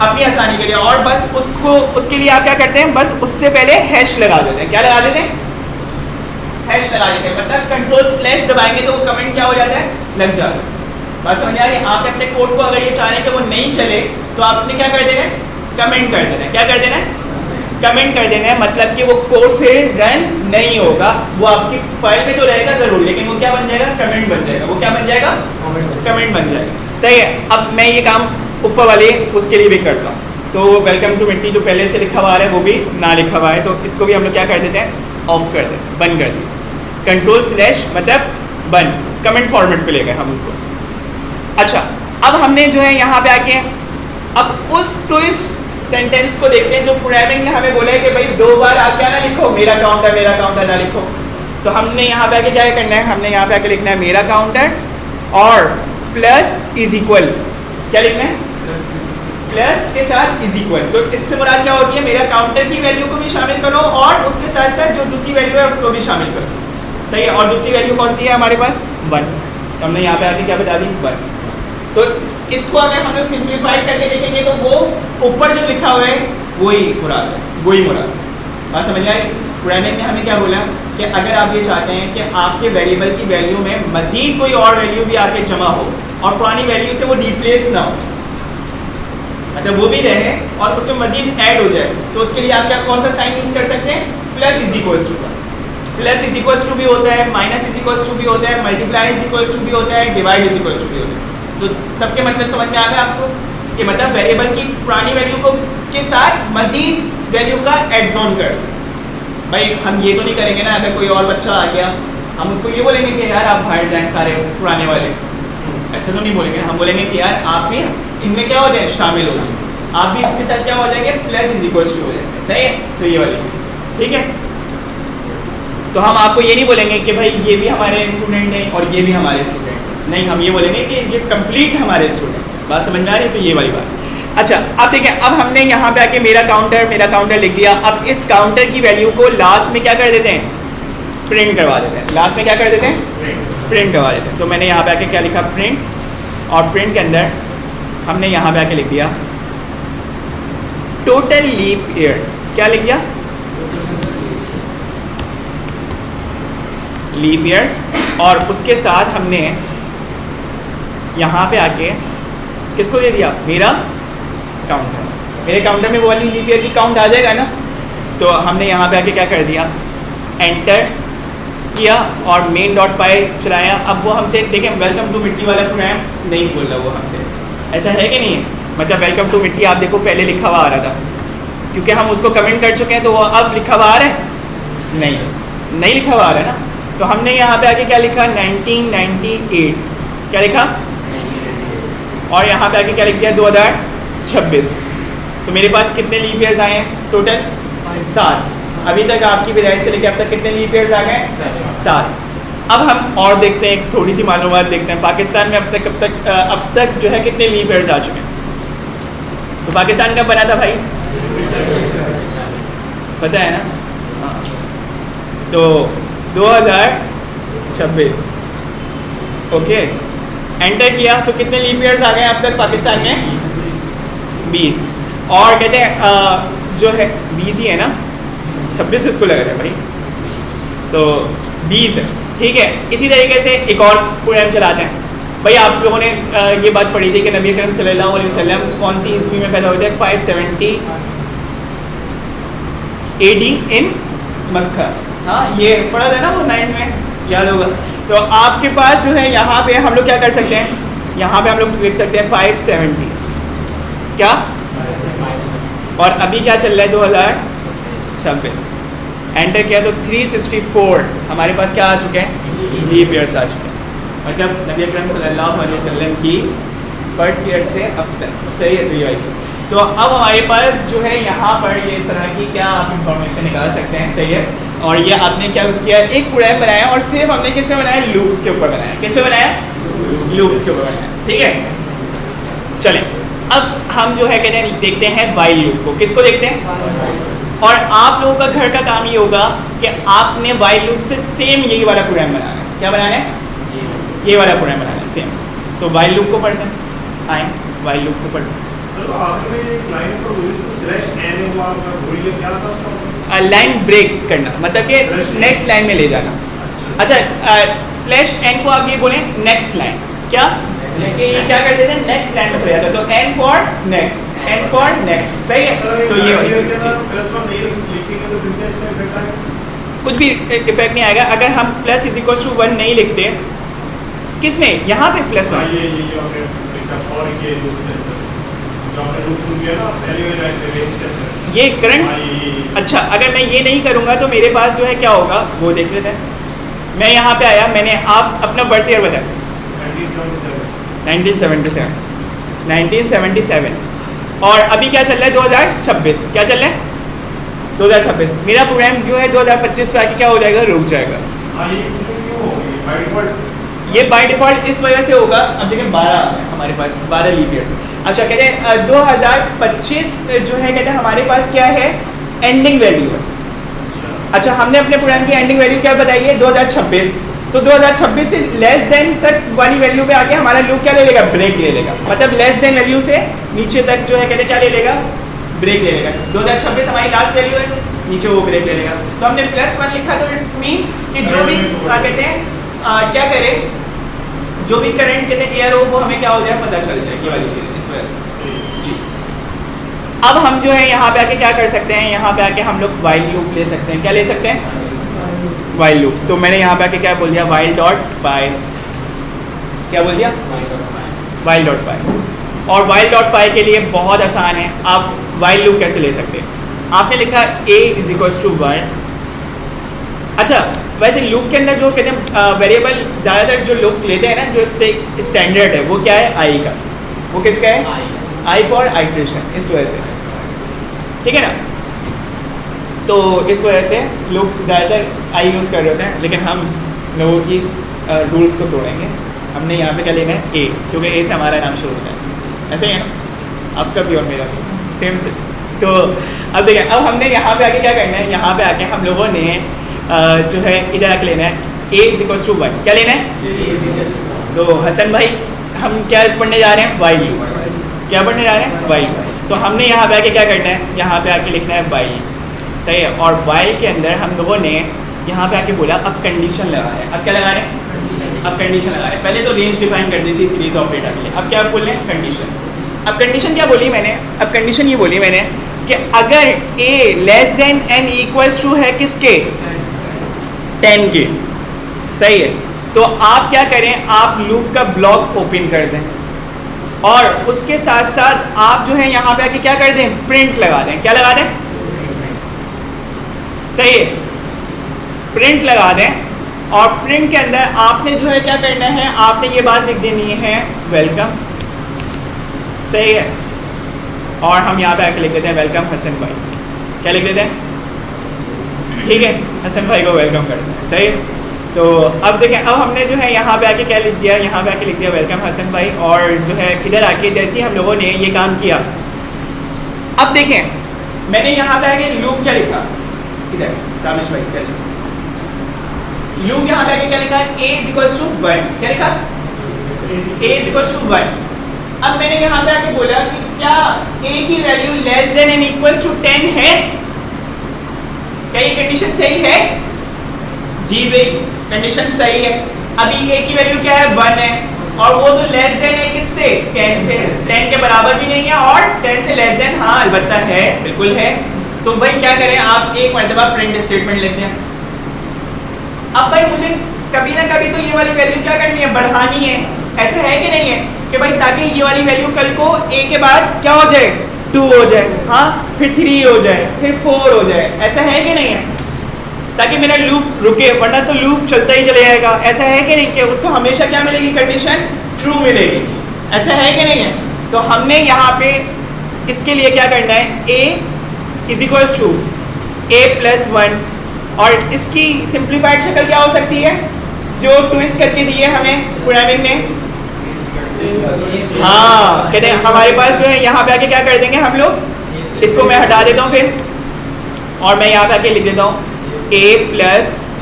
S1: अपनी आसानी के लिए, और बस उसको उसके लिए आप क्या करते हैं, बस उससे पहले हैश लगा देते हैं। क्या लगा देते हैं? हैश लगा देते हैं, मतलब कंट्रोल स्लैश दबाएंगे तो वो कमेंट क्या हो जाता है, लग जाता है। बात समझ आ रही है? आपने अपने कोड को अगर ये चाह रहे हैं कि वो नहीं चले तो आपने क्या कर देना है, कमेंट कर देना है। क्या कर देना है? कमेंट कर देना है, मतलब कि वो कोड फिर रन नहीं होगा, वो आपकी फाइल में तो रहेगा जरूर, लेकिन वो क्या बन जाएगा, कमेंट बन जाएगा। वो क्या बन जाएगा, कमेंट बन जाएगा। सही है। अब मैं ये काम ऊपर वाले उसके लिए भी करता हूँ। तो वेलकम टू मिट्टी जो पहले से लिखा हुआ है वो भी ना लिखा हुआ है, तो इसको भी हम लोग क्या कर देते हैं, ऑफ कर देते हैं, बंद कर देते। कंट्रोल स्लैश मतलब बंद, कमेंट फॉर्मेट पे ले गए हम उसको। अच्छा, अब हमने जो है यहाँ पे आके अब उस ट्विस्ट सेंटेंस को देखते हैं जो प्रोग्रामिंग ने हमें बोला है कि भाई 2 बार आप क्या ना लिखो, मेरा काउंटर ना लिखो। तो हमने यहाँ पे आके क्या करना है, हमने यहाँ पे आके लिखना है मेरा काउंटर और प्लस इज इक्वल, क्या लिखना है, प्लस के साथ इज इक्वल। तो इससे मुराद क्या होती है, मेरा काउंटर की वैल्यू को भी शामिल करो और उसके साथ साथ जो दूसरी वैल्यू है उसको भी शामिल करो। सही है। और दूसरी वैल्यू कौन सी है हमारे पास, 1। तो हमने यहाँ पे आके क्या बता दी, 1। तो इसको अगर हम लोग सिंप्लीफाई करके देखेंगे तो वो ऊपर जो लिखा हुआ है वही मुराद है, वही मुराद। बात समझ आए? प्रोग्रामिंग ने हमें क्या बोला कि अगर आप ये चाहते हैं कि आपके वेरिएबल की वैल्यू में मजीद कोई और वैल्यू भी आके जमा हो और पुरानी वैल्यू से वो रिप्लेस ना हो, मतलब वो भी रहे और उसमें मजीद ऐड हो जाए, तो उसके लिए आप क्या कौन सा साइन यूज कर सकते हैं, प्लस इज इक्वल्स टू का। प्लस इज इक्वल्स टू भी होता है, माइनस इज इक्वल्स टू भी होता है, मल्टीप्लाई इज इक्वल्स टू भी होता है, डिवाइड इज इक्वल्स टू भी होता है। तो सबके मतलब समझ में आ गया आपको कि मतलब वेरिएबल की पुरानी वैल्यू को के साथ मजीद वैल्यू का एड्स ऑन कर। भाई हम ये तो नहीं करेंगे ना, अगर कोई और बच्चा आ गया हम उसको ये बोलेंगे कि यार आप बाहर जाएं सारे पुराने वाले, ऐसे तो नहीं बोलेंगे। हम बोलेंगे कि यार आप भी इनमें क्या हो जाए, शामिल हो जाए, आप भी इसके साथ क्या हो जाएंगे, प्लस इज इक्वल्स टू हो जाएंगे। सही है। तो ये वाली चीज़ ठीक है। तो हम आपको ये नहीं बोलेंगे कि भाई ये भी हमारे स्टूडेंट हैं और ये भी हमारे स्टूडेंट नहीं, हम ये बोलेंगे कि ये कंप्लीट हमारे स्टूडेंट। बात समझ में आ रही है? तो ये वाली बात। अच्छा, अब देखिए, अब हमने यहाँ पे आके मेरा काउंटर लिख दिया। अब इस काउंटर की वैल्यू को लास्ट में क्या कर देते हैं, प्रिंट करवा देते हैं। लास्ट में क्या कर देते हैं, प्रिंट करवा देते हैं। तो मैंने यहाँ पे आके क्या लिखा, प्रिंट, और प्रिंट के अंदर हमने यहाँ पे आके लिख दिया टोटल लीप ईयर्स। क्या लिख दिया, लीप ईयर्स। और उसके साथ हमने यहाँ पे आके किसको दे दिया, मेरा काउंटर। मेरे काउंटर में वो वाली लीप ईयर की काउंट आ जाएगा ना। तो हमने यहाँ पे आके क्या कर दिया, एंटर किया और मेन डॉट पाई चलाया। अब वो हमसे देखें, वेलकम टू मिट्टी वाला प्रोग्राम नहीं बोल रहा वो हमसे, ऐसा है कि नहीं है? मतलब वेलकम टू मिट्टी आप देखो पहले लिखा हुआ आ रहा था, क्योंकि हम उसको कमेंट कर चुके हैं तो वो अब लिखा हुआ आ रहा है, नहीं लिखा हुआ आ रहा है ना। तो हमने यहाँ पे आके क्या लिखा, 1998। क्या लिखा, और यहाँ पे आके क्या लिख दिया, 2026। तो मेरे पास कितने लीप ईयर्स आए हैं टोटल, 7। अभी तक आपकी विदाई से लेकर अब तक कितने लीप ईयर्स आ गए, 7। अब हम और देखते हैं, थोड़ी सी मालूमात देखते हैं पाकिस्तान में अब तक जो है कितने लीप ईयर्स आ चुके हैं। तो पाकिस्तान कब बना था भाई, पता है ना? हाँ, तो 2026। ओके, एंटर किया तो कितने लीप ईयर्स आ गए अब तक पाकिस्तान में, 20। और कहते हैं जो है 20 ही है ना, 26 इसको लग रहा है भाई, तो 20 है। ठीक है। इसी तरीके से एक और प्रोग्राम चलाते हैं भाई। आप लोगों ने ये बात पढ़ी थी कि नबी करीम सल्लल्लाहु अलैहि वसल्लम कौन सी ईस्वी में पैदा हुए थे, 570 AD इन मक्का। हाँ, ये पढ़ा था ना वो 9 में, याद होगा। तो आपके पास जो है यहाँ पे हम लोग क्या कर सकते हैं, यहाँ पे हम लोग लिख सकते हैं 570 क्या, और अभी क्या चल रहा है 2026। एंटर किया तो 364 हमारे पास क्या आ चुके हैं, लीप ईयर्स आ चुके हैं। मतलब नबी अकरम सल्लल्लाहु अलैहि वसल्लम की बर्थ ईयर से अब तक। सही है। तो ये तो अब हमारे पास जो है यहाँ पर ये इस तरह की क्या आप इंफॉर्मेशन निकाल सकते हैं। सही है। और ये आपने क्या किया, एक प्रोग्राम बनाया और सिर्फ हमने किस पे बनाया, लूप्स के ऊपर बनाया। किस पे बनाया, लूप्स के ऊपर बनाया। ठीक है। चलें, अब हम जो है कहते हैं देखते हैं वाइल लूप को। किसको देखते हैं, और आप लोगों का घर का काम ये होगा कि आपने वाइल लूप से सेम यही वाला प्रोग्राम बनाना है। क्या बनाना है, ये वाला प्रोग्राम बनाना है सेम। तो वाइल लूप को पढ़ते हैं, आए वाइल लूप को पढ़ते हैं। लाइन ब्रेक करना मतलब कि नेक्स्ट लाइन में ले जाना। अच्छा, स्लैश एन को आप ये बोले नेक्स्ट लाइन, क्या ये क्या करते थे, नेक्स्ट लाइन में चले जाता, तो n for next, n for next, सही है। तो ये कुछ भी इफेक्ट नहीं आएगा अगर हम प्लस इज इक्वल टू 1 नहीं लिखते। किसमें, यहाँ पे प्लस 1, ये करंट। अच्छा, अगर मैं ये नहीं करूँगा तो मेरे पास जो है क्या होगा वो देख लेते हैं। मैं यहाँ पे आया, मैंने आप अपना बर्थ ईयर बताया 1977 और अभी क्या चल रहा है 2026, क्या चल रहा है 2026। मेरा प्रोग्राम जो है 2025 पे आके क्या हो जाएगा, रुक जाएगा। ये बाय डिफॉल्ट इस वजह से होगा, अब देखिए 12 हमारे पास 12 लीप ईयर्स। अच्छा, कहते हैं 2025 जो है कहते हैं हमारे पास क्या है, एंडिंग वैल्यू है। अच्छा, हमने अपने प्रोग्राम की एंडिंग वैल्यू क्या बताई है 2026, तो 2026 से लेस देन तक वाली वैल्यू पे आके हमारा लूप क्या ले लेगा, ब्रेक ले लेगा। मतलब लेस देन वैल्यू से नीचे तक जो है कहते हैं क्या ले लेगा, ब्रेक ले लेगा। 2026 हमारी लास्ट वैल्यू है, नीचे वो ब्रेक ले लेगा। तो हमने +1 लिखा तो इट्स मीन कि जो भी कहते हैं क्या करे, जो भी करंट कहते हैं एयर हो वो हमें क्या हो जाए पता चल जाए, ये वाली चीज़ इस वजह से जी। अब हम जो है यहाँ पे आके क्या कर सकते हैं, यहाँ पे आके हम लोग वाइल लूप ले सकते हैं। क्या ले सकते हैं, वाइल लूप। तो मैंने यहाँ पे आके क्या बोल दिया, वाइल डॉट पाई, क्या बोल दिया, वाइल डॉट पाई। और वाइल डॉट पाई के लिए बहुत आसान है, आप वाइल लूप कैसे ले सकते हैं। आपने लिखा a इज इक्वल्स टू 1। अच्छा, वैसे लूप के अंदर जो कहते हैं वेरिएबल ज़्यादातर जो लोग लेते हैं ना, जो स्टैंडर्ड है वो क्या है, आई का। वो किसका है, आई फॉर आइट्रेशन, इस वजह से, ठीक है ना। तो इस वजह से लोग ज़्यादातर आई यूज़ कर रहे होते हैं, लेकिन हम लोगों की रूल्स को तोड़ेंगे। हमने यहाँ पे क्या लेना है, ए, क्योंकि ए से हमारा नाम शुरू होता है, ऐसे ही है ना, आपका भी और मेरा भी सेम से। तो अब देखिए, अब हमने यहाँ पे आके क्या करना है, यहाँ पे आके हम लोगों ने जो है इधर आके लेना है a इज इक्वल्स टू 1। क्या लेना है, तो हसन भाई हम क्या पढ़ने जा रहे हैं, वाइल लूप। क्या पढ़ने जा रहे हैं, वाइल। तो हमने यहाँ पे आके क्या करना है, यहाँ पे आके लिखना है वाइल, सही है। और वाइल के अंदर हम लोगों ने यहाँ पे आके बोला अब कंडीशन लगा रहे हैं। अब क्या लगा रहे हैं, अब कंडीशन लगा रहे हैं। पहले तो रेंज डिफाइन कर दी थी सीरीज ऑफ डेटा के लिए, अब क्या बोल रहे हैं, कंडीशन। अब कंडीशन क्या बोली मैंने, अब कंडीशन ये बोली मैंने कि अगर a less than n equals to है किसके, 10 के, सही है। तो आप क्या करें, आप लूप का ब्लॉक ओपन कर दें और उसके साथ साथ आप जो है यहाँ पे आके क्या कर दें, प्रिंट लगा दें। क्या लगा दें, सही है, प्रिंट लगा दें। और प्रिंट के अंदर आपने जो है क्या करना है, आपने ये बात लिख देनी है वेलकम, सही है। और हम यहाँ पे आके लिख देते हैं वेलकम हसन भाई। क्या लिख देते हैं, ठीक है, हसन भाई को वेलकम करते हैं, सही। तो अब देखें, अब हमने जो है यहाँ पे आके क्या लिख दिया, यहाँ पे आके लिख दिया वेलकम हसन भाई। और जो है इधर आके जैसे ही हम लोगों ने ये काम किया, अब देखें मैंने यहाँ पे आके लूप क्या लिखा, इधर रामेश भाई क्या लिखा, लूप यहाँ पे आके क्या लिखा, a इज इक्वल्स टू 1। क्या लिखा, a इज इक्वल्स टू 1। अब मैंने यहाँ पे आके बोला कि क्या a की value less than and equals to 10 है, क्या ये कंडीशन सही है, जी भाई कंडीशन सही है। अभी a की वैल्यू क्या है, 1 है, और वो तो लेस देन है किससे, 10 से, 10 के बराबर भी नहीं है और 10 से लेस देन हाँ अलबत्ता है, बिल्कुल है। तो भाई क्या करें, आप एक मरतबा प्रिंट स्टेटमेंट लिख दें। अब भाई मुझे कभी ना कभी तो ये वाली वैल्यू क्या करनी है, बढ़ानी है, ऐसा है कि नहीं है कि भाई ताकि ये वाली वैल्यू कल को a के बाद क्या हो जाए, 2 हो जाए, हाँ फिर 3 हो जाए, फिर 4 हो जाए, ऐसा है कि नहीं है, ताकि मेरा लूप रुके, वरना तो लूप चलता ही चले जाएगा। ऐसा है कि नहीं कि उसको हमेशा क्या मिलेगी, कंडीशन ट्रू मिलेगी, ऐसा है कि नहीं है। तो हमने यहाँ पे इसके लिए क्या करना है, a is equals to a plus 1। और इसकी सिंप्लीफाइड शक्ल क्या हो सकती है, जो ट्विस्ट करके दी है हमें प्रोग्रामिंग में, हाँ कहते हैं हमारे पास जो है यहाँ पे आके क्या कर देंगे हम लोग, इसको मैं हटा देता हूँ फिर, और मैं यहाँ पे आके लिख देता हूँ a plus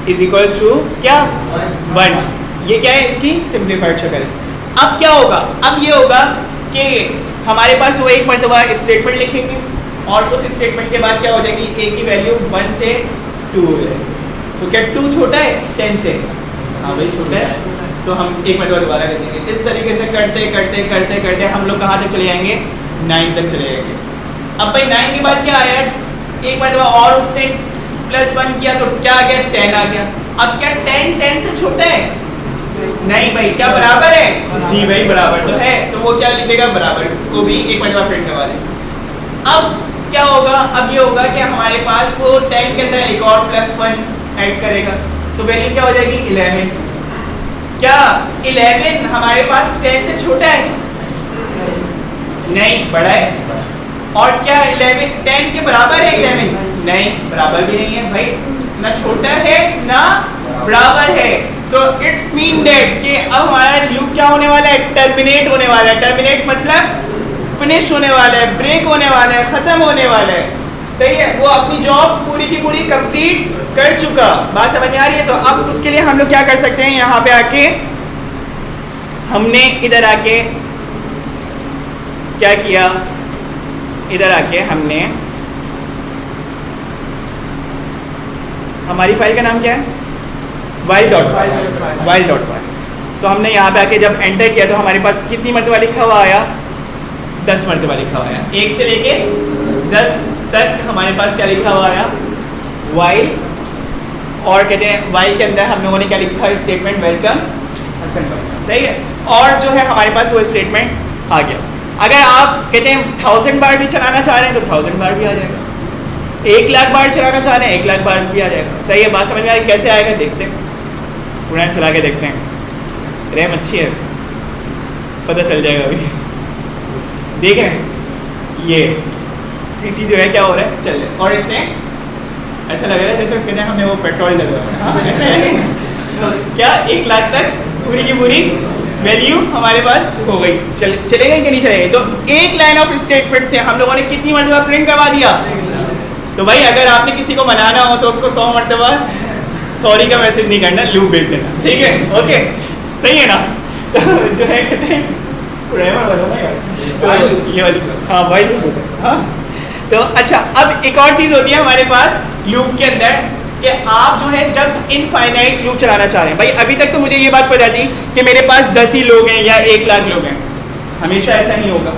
S1: is equals to क्या, 1। ये क्या है, इसकी सिंप्लीफाइड शक्ल। अब क्या होगा, अब ये होगा कि हमारे पास वो एक मरतबा स्टेटमेंट लिखेंगे और उस स्टेटमेंट के बाद क्या हो जाएगी, ए की वैल्यू 1 से 2 हो जाएगी। तो क्या 2 छोटा है 10 से? हाँ भाई छोटा है, तो हम एक मरतबा दोबारा कर देंगे। इस तरीके से करते करते करते करते हम लोग कहाँ तक चले जाएंगे, 9 तक चले जाएंगे। अब भाई 9 के बाद क्या आया, एक मरतबा और उसने +1 किया तो क्या आ गया, 10 आ गया। अब क्या 10 से छोटा है? नहीं भाई, क्या बराबर है? जी भाई बराबर तो है, तो वो क्या लिखेगा, बराबर को भी एक मरतबा प्रिंट करवा दें। अब क्या होगा, अब ये होगा कि हमारे पास वो 10 के अंदर एक और +1 ऐड करेगा, तो वैल्यू क्या हो जाएगी, 11। क्या 11 हमारे पास 10 से छोटा है? नहीं, बड़ा है। और क्या 11 10 के बराबर है 11? नहीं, बराबर भी नहीं है भाई, ना छोटा है ना बराबर है। तो इट्स मीन दैट कि अब हमारा लूप क्या होने वाला है, टर्मिनेट होने वाला है। टर्मिनेट मतलब फिनिश होने वाला है, ब्रेक होने वाला है, खत्म होने वाला है। सही है, वो अपनी जॉब पूरी की पूरी कंप्लीट कर चुका। बात समझ में आ रही है? तो अब उसके लिए हम लोग क्या कर सकते हैं, यहाँ पे आके हमने इधर आके क्या किया, इधर आके हमने हमारी फाइल का नाम क्या है, while.py। तो हमने यहाँ पे आके जब एंटर किया तो हमारे पास कितनी मरतबा लिखा हुआ आया, 10 मरतबा लिखा हुआ आया। 1 से लेके 10 तक हमारे पास क्या लिखा हुआ आया, while। और कहते हैं while के अंदर हम लोगों ने क्या लिखा है, स्टेटमेंट वेलकम हसन भाई। सही है, और जो है हमारे पास वो स्टेटमेंट आ गया। अगर आप कहते हैं 1000 बार भी चलाना चाह रहे हैं तो 1000 बार भी आ जाएगा, 1 लाख बार चलाना चाह रहे हैं 1 लाख बार भी आ जाएगा। सही है, बात समझ में आ रही, कैसे आएगा देखते हैं, प्रोग्राम चला के देखते हैं। रैम अच्छी है, पता चल जाएगा अभी। देख रहे हैं ये पीसी जो है क्या हो रहा है, चल रहा है। और इसने ऐसा लग रहा है जैसे कहते हैं हमने वो पेट्रोल डलवा क्या 1 लाख तक पूरी की पूरी वैल्यू हमारे पास हो गई। चलेगा कि नहीं चलेगा? तो एक लाइन ऑफ स्टेटमेंट से हम लोगों ने कितनी मरतबा प्रिंट करवा दिया। तो भाई अगर आपने किसी को मनाना हो तो उसको 100 मरतबा सॉरी का मैसेज नहीं करना, लूप भेज देना, ठीक है? ओके, सही है ना? जो है कहते हैं तो ये वाली, हाँ भाई लूप, हाँ। तो अच्छा, अब एक और चीज़ होती है हमारे पास लूप के अंदर कि आप जो है जब इनफाइनाइट लूप चलाना चाह रहे हैं। भाई अभी तक तो मुझे ये बात पता थी कि मेरे पास 10 ही लोग हैं या 1 लाख लोग हैं, हमेशा ऐसा नहीं होगा।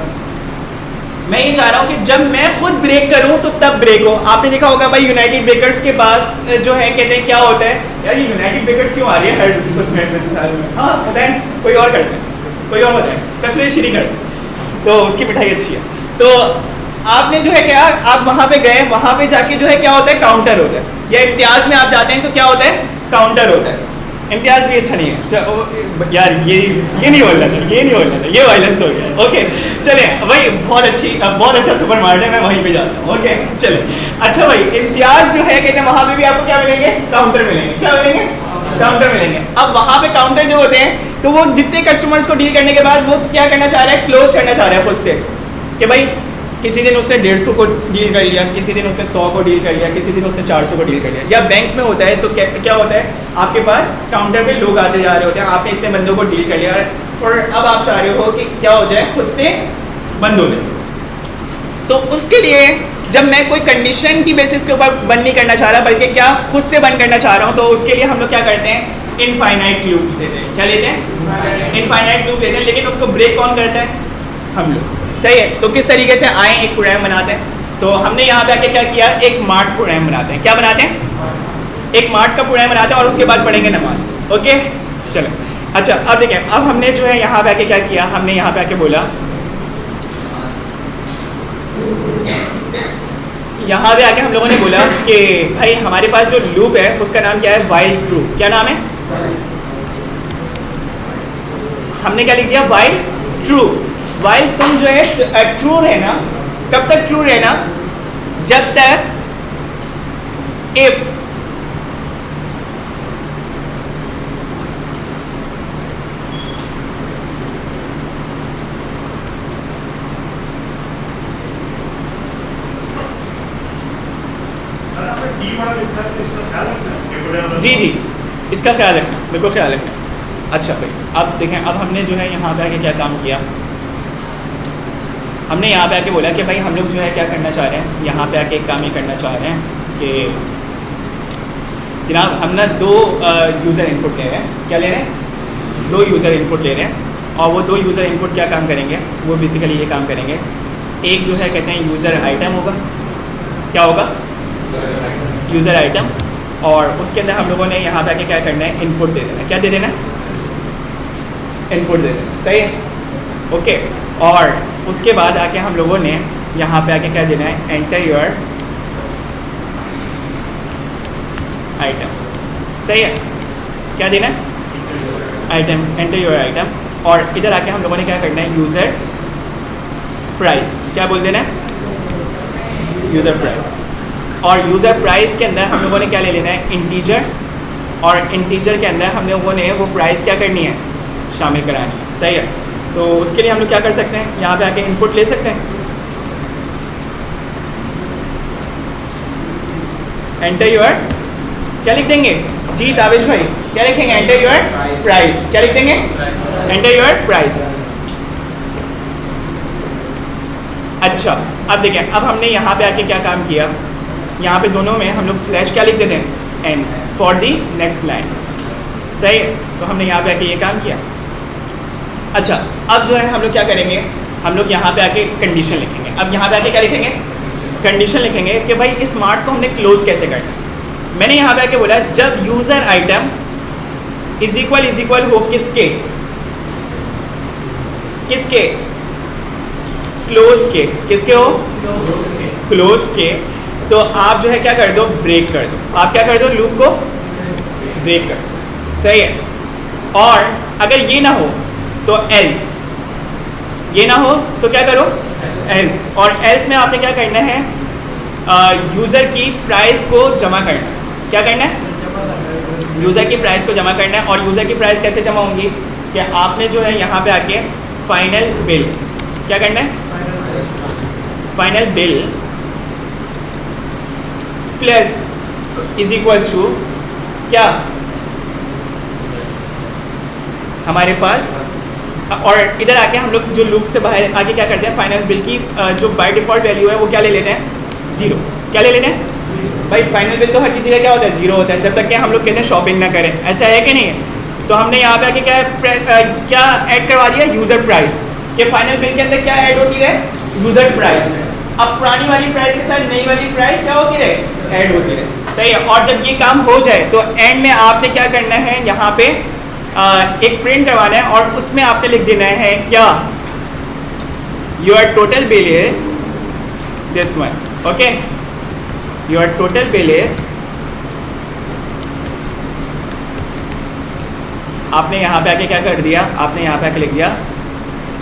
S1: मैं ये चाह रहा हूँ कि जब मैं खुद ब्रेक करूँ तो तब ब्रेक हो। आपने देखा होगा भाई यूनाइटेड ब्रेकर्स के पास जो है कहते हैं क्या होता है, यार ये यूनाइटेड ब्रेकर्स क्यों आ रही है हर हाँ बताएं, कोई और करते हैं, कोई और बताएं, कसरे श्री करते तो उसकी मिठाई अच्छी है। तो आपने जो है क्या, आप वहाँ पे गए, वहाँ पे जाके जो है क्या होता है, काउंटर होता है। या इम्तियाज़ में आप जाते हैं तो क्या होता है, काउंटर होता है। इम्तियाज़ भी अच्छा नहीं है यार, ये नहीं बोलना था, ये नहीं बोलना था, ये वायलेंस हो गया। ओके चले भाई, बहुत अच्छा सुपर मार्केट है, मैं वहीं पे जाता हूँ। ओके चले, अच्छा भाई इम्तियाज़ जो है कहते हैं वहाँ पे भी आपको क्या मिलेंगे, काउंटर मिलेंगे। क्या मिलेंगे, काउंटर मिलेंगे। अब वहाँ पे काउंटर जो होते हैं तो वो जितने कस्टमर्स को डील करने के बाद वो क्या करना चाह रहा है, क्लोज करना चाह रहा है खुद से कि भाई किसी दिन उसने 150 को डील कर लिया, किसी दिन उसने 100 को डील कर लिया, किसी दिन उसने 400 को डील कर लिया। या बैंक में होता है तो क्या होता है, आपके पास काउंटर पे लोग आते जा रहे होते हैं, आपने इतने बंदों को डील कर लिया और अब आप चाह रहे हो कि क्या हो जाए, खुद से बंद हो जाए। तो उसके लिए जब मैं कोई कंडीशन की बेसिस के ऊपर बंद नहीं करना चाह रहा बल्कि क्या खुद से बंद करना चाह रहा हूँ, तो उसके लिए हम लोग क्या करते हैं, इनफाइनाइट लूप लेते हैं। क्या लेते हैं, इनफाइनाइट लूप लेते हैं। लेकिन उसको ब्रेक कौन करता है, हम लोग। सही है, तो किस तरीके से आए एक प्रोग्राम बनाते हैं। तो हमने यहाँ पे आके क्या किया, एक मार्ट प्रोग्राम बनाते हैं। क्या बनाते हैं, एक मार्ट का प्रोग्राम बनाते हैं और उसके बाद पढ़ेंगे नमाज। ओके चलो, अच्छा अब देखें, अब हमने जो है यहाँ पे आके क्या किया, हमने यहाँ पे आके बोला, यहाँ पे आके हम लोगों ने बोला कि भाई हमारे पास जो लूप है उसका नाम क्या है, while true। क्या नाम है, हमने क्या लिख दिया, while true। while तुम जो है ट्रू रहना, कब तक ट्रू रहना, जब तक if जी इसका ख्याल रखना, बिल्कुल ख्याल रखना। अच्छा भाई अब देखें, अब हमने जो है यहाँ पे आके क्या काम किया, हमने यहाँ पे आके बोला कि भाई हम लोग जो है क्या करना चाह रहे हैं, यहाँ पे आके एक काम ये करना चाह रहे हैं कि जनाब हम ना 2 यूज़र इनपुट ले रहे हैं। क्या ले रहे हैं? 2 यूज़र इनपुट ले रहे हैं। और वो 2 यूज़र इनपुट क्या काम करेंगे? वो बेसिकली ये काम करेंगे, एक जो है कहते हैं यूज़र आइटम होगा। क्या होगा? User item. और उसके अंदर हम लोगों ने यहाँ पे आके क्या करना है? इनपुट दे देना है। क्या दे देना है? इनपुट दे देना। सही है, ओके। और उसके बाद आके हम लोगों ने यहाँ पे आके क्या देना है? Enter your item. सही है, क्या देना है? Item, enter your item. और इधर आके हम लोगों ने क्या करना है? User price. क्या बोल देना है? User price. और यूज़र प्राइस के अंदर हम लोगों ने क्या ले लेना है? इंटीजर। और इंटीजर के अंदर हम लोगों ने वो प्राइस क्या करनी है? शामिल करानी है। सही है, तो उसके लिए हम लोग क्या कर सकते हैं? यहाँ पे आके इनपुट ले सकते हैं, एंटर योर, क्या लिख देंगे जी ताबिश भाई? क्या लिखेंगे? Enter your price. क्या लिख देंगे? Enter your price. अच्छा, अब देखें, अब हमने यहाँ पे आके क्या काम किया? यहाँ पे दोनों में हम लोग स्लैश क्या लिख देते हैं? N for the next line. सही है, तो हमने यहाँ पे आके ये काम किया। अच्छा, अब जो है हम लोग क्या करेंगे? हम लोग यहाँ पे आके कंडीशन लिखेंगे। अब यहाँ पे आके क्या लिखेंगे? कंडीशन लिखेंगे कि भाई इस स्मार्ट को हमने क्लोज कैसे करना है। मैंने यहाँ पे आके बोला जब यूज़र आइटम इज इक्वल हो किसके? किसके? क्लोज के। किसके हो? क्लोज के। तो आप जो है क्या कर दो? ब्रेक कर दो। आप क्या कर दो? लूप को ब्रेक कर दो। सही है। और अगर ये ना हो तो एल्स, ये ना हो तो क्या करो? एल्स। और एल्स में आपने क्या करना है? यूज़र की प्राइस को जमा करना है। क्या करना है? यूज़र की प्राइस को जमा करना है। और यूज़र की प्राइस कैसे जमा होंगी? कि आपने जो है यहाँ पे आके फाइनल बिल, क्या करना है? Final bill plus is equals to क्या? हमारे पास, और इधर आके हम लोग जो लूप से बाहर आके क्या करते हैं? फाइनल बिल की जो बाय डिफ़ॉल्ट वैल्यू है वो क्या ले लेते हैं? 0। क्या ले लेते हैं भाई? फाइनल बिल तो हर किसी का क्या होता है? 0 होता है, जब तक कि हम लोग कहते हैं शॉपिंग ना करें। ऐसा है कि नहीं है? तो हमने यहाँ पे आके क्या ऐड करवा दिया? User price. कि फाइनल बिल के अंदर क्या ऐड होती है? User price. अब पुरानी वाली प्राइस के साथ नई वाली प्राइस क्या होती रहे? ऐड होती रहे। सही है। और जब ये काम हो जाए तो एंड में आपने क्या करना है? यहाँ पे एक प्रिंट करवाना है और उसमें आपने लिख देना है क्या? Your total bill is this one. Okay, your total bill is, आपने यहाँ पे आके क्या कर दिया? आपने यहाँ पे आके लिख दिया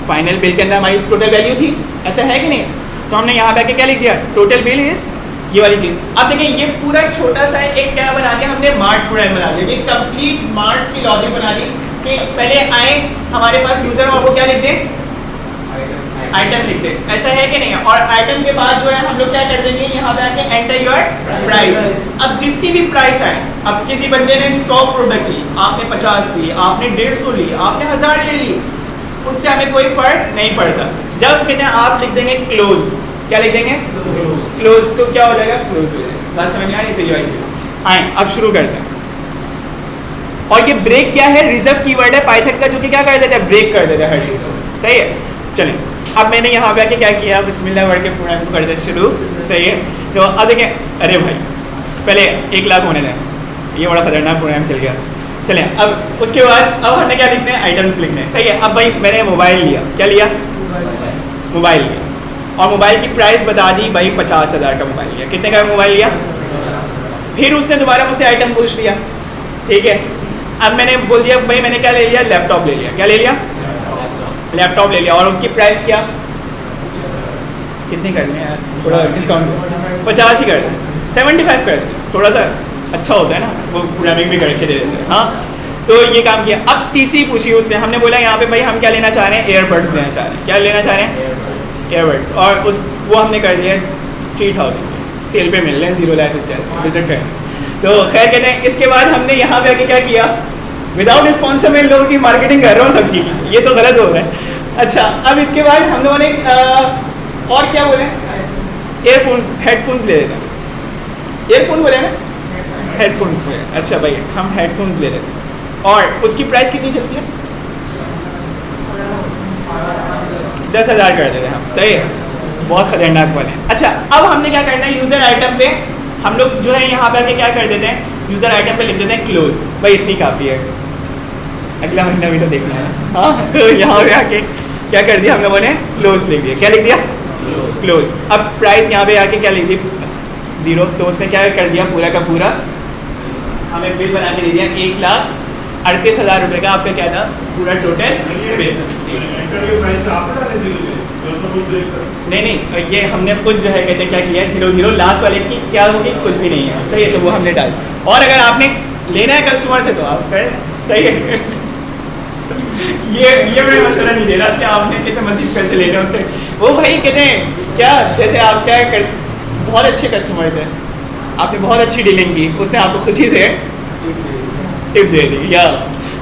S1: फाइनल बिल के अंदर हमारी टोटल वैल्यू थी। ऐसा है कि नहीं? तो हमने यहाँ पे आके क्या लिख दिया? टोटल बिल इज ये वाली चीज़। अब देखिए ये पूरा छोटा सा एक क्या बना दिया हमने? मार्ट प्रोग्राम बना दिया। ये कंप्लीट मार्ट की लॉजिक बना दी कि पहले आए हमारे पास यूज़र और वो क्या लिख दें? आइटम लिख दें। ऐसा है कि नहीं? और आइटम के बाद जो है हम लोग क्या कर देंगे? यहाँ पे आके एंटर योर प्राइस। अब जितनी भी प्राइस आए, अब किसी बंदे ने 100 प्रोडक्ट ली, आपने 50 ली, आपने 150 ली, आपने 1000 ले ली, उससे हमें कोई फर्क नहीं पड़ता। जब कहते हैं आप लिख देंगे क्लोज। क्या लिख देंगे? क्लोज। तो क्या हो जाएगा? क्लोज हो जाएगा। बात समझ में आ रही? तो ये वाली चीज़। आए अब शुरू करते हैं। और ये ब्रेक क्या है? रिजर्व कीवर्ड है पाइथन का, जो कि क्या कर देता है? ब्रेक कर देता है हर चीज़ को। सही है, चलें। अब मैंने यहाँ पे आके क्या किया? बिस्मिल्लाह वर्ड के प्रोग्राम को कर दे शुरू। सही है, तो अब देखें, अरे भाई पहले 1 लाख होने दें, ये बड़ा खतरनाक प्रोग्राम चल गया। चलें, अब उसके बाद अब हमने क्या लिखना है? आइटम्स लिखने हैं। सही है। अब भाई मैंने मोबाइल लिया। क्या लिया? मोबाइल लिया। और मोबाइल की प्राइस बता दी भाई 50,000 का मोबाइल लिया। कितने का मोबाइल लिया? फिर उसने दोबारा मुझसे आइटम पूछ लिया। ठीक है, अब मैंने बोल दिया भाई मैंने क्या ले लिया? लैपटॉप ले लिया। क्या ले लिया? लैपटॉप ले लिया। और उसकी प्राइस क्या? कितनी करनी है यार? थोड़ा डिस्काउंट 50 ही कर दें, 75 कर दें, थोड़ा सा अच्छा होता है ना, वो प्रोग्रामिंग भी करके दे देते हैं। हाँ, तो ये काम किया। अब टीसी पूछी उसने, हमने बोला यहाँ पे भाई हम क्या लेना चाह रहे हैं? एयरबड्स लेना चाह रहे हैं। क्या लेना चाह रहे हैं? एयरबड्स। और उस वो हमने कर दिया 3000 सेल पे मिल रहे हैं, 0 लाख विजिट करें। तो खैर कहते हैं, इसके बाद हमने यहाँ पे आके क्या किया? विदाउट स्पॉन्सर में इन लोगों की मार्केटिंग कर रहा हूँ सबकी, ये तो गलत हो रहा है। अच्छा, अब इसके बाद हम लोगों ने और क्या बोले? एयरफोन्स, हेडफोन्स ले लेते हैं। एयरफोन बोले ना, हेडफोन्स बोले। अच्छा भाई, हम हेडफोन्स ले लेते हैं। और उसकी प्राइस कितनी चलती है? 10,000 कर देते हैं हम, सही है। बहुत खतरनाक वाले हैं। अच्छा, अब हमने क्या करना है, यूज़र आइटम पे हम लोग जो है यहाँ पे आके क्या कर देते हैं, यूज़र आइटम पे लिख देते हैं क्लोज। भाई इतनी काफ़ी है, अगला महीना भी तो देखना है। हाँ, तो यहाँ पे आके क्या कर दिया हम लोगों ने, क्लोज लिख दिया। क्या लिख दिया? क्लोज। अब प्राइस यहाँ पे आके क्या लिख दी? 0। तो उसने क्या कर दिया, पूरा का पूरा हमें बिल बना के दे दिया 1,38,000 रुपये का। आपका क्या था पूरा टोटल बिल? नहीं, ये हमने खुद जो है कहते हैं क्या किया है, 0 लास्ट वाले की क्या होगी, कुछ भी नहीं है, सही है। तो वो हमने डाल। और अगर आपने लेना है कस्टमर से तो आप कर, सही है। ये मैं मशवरा नहीं दे रहा कि आपने कितने मजीद पैसे लेने उससे। वो भाई कहते हैं क्या, जैसे आप क्या कर, बहुत अच्छे कस्टमर थे, आपने बहुत अच्छी डीलिंग की, उसने आपको खुशी से टिप दे दी, या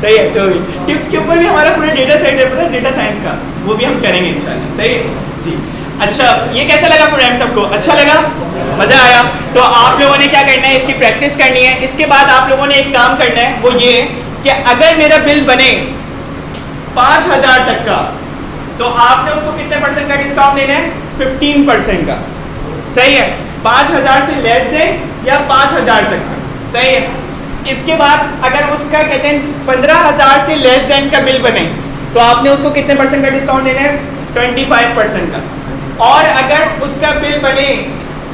S1: सही है। तो टिप्स के ऊपर भी हमारा पूरा डेटा सेट है, पता है, डेटा साइंस का, वो भी हम करेंगे इंशाल्लाह, सही है जी। अच्छा, ये कैसा लगा प्रोग्राम? सबको अच्छा लगा, मज़ा आया? तो आप लोगों ने क्या करना है, इसकी प्रैक्टिस करनी है। इसके बाद आप लोगों ने एक काम करना है, वो ये कि अगर मेरा बिल बने 5,000 तक का, तो आपने उसको कितने % का डिस्काउंट देना है? 15% का, सही है। 5,000 से लेस दें या 5,000 तक का, सही है। इसके बाद अगर उसका कहते हैं 15,000 से लेस देन का बिल बने, तो आपने उसको कितने % का डिस्काउंट देना है? 25% का। और अगर उसका बिल बने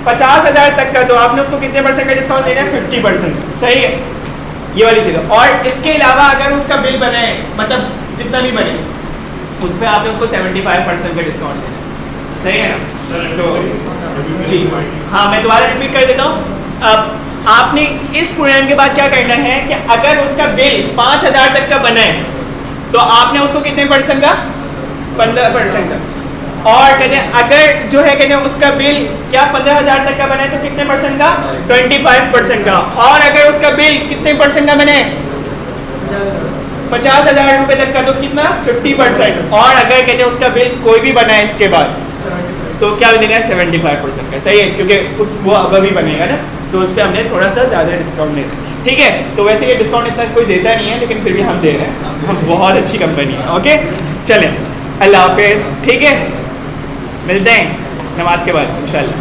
S1: 50,000 तक का, तो आपने उसको कितने % का डिस्काउंट देना है? 50%, सही है। ये वाली चीज़। और इसके अलावा अगर उसका बिल बने, मतलब जितना भी बने, उस पर आपने उसको 75% का डिस्काउंट देना है, सही है ना? तो जी हाँ, मैं दोबारा रिपीट कर देता हूँ। अब आपने इस प्रोग्राम के बाद क्या करना है कि अगर उसका बिल 5,000 तक का बना है, तो आपने उसको कितने % का? 15% का। और कहते हैं अगर जो है कहते हैं उसका बिल क्या 15,000 तक का बना है, तो कितने % का? 25% का। और अगर उसका बिल कितने % का बने? 50,000 रुपये तक का, तो कितना? 50%। और अगर कहते हैं उसका बिल कोई भी बना है इसके बाद, तो क्या देना है? 75% का, सही है, क्योंकि वो अब भी बनेगा ना, तो उस पर हमने थोड़ा सा ज़्यादा डिस्काउंट देते हैं, ठीक है। तो वैसे ये डिस्काउंट इतना कोई देता नहीं है, लेकिन फिर भी हम दे रहे हैं, हम बहुत अच्छी कंपनी है। ओके, चलें, अल्लाह हाफिज़, ठीक है, मिलते हैं नमाज के बाद इंशाल्लाह।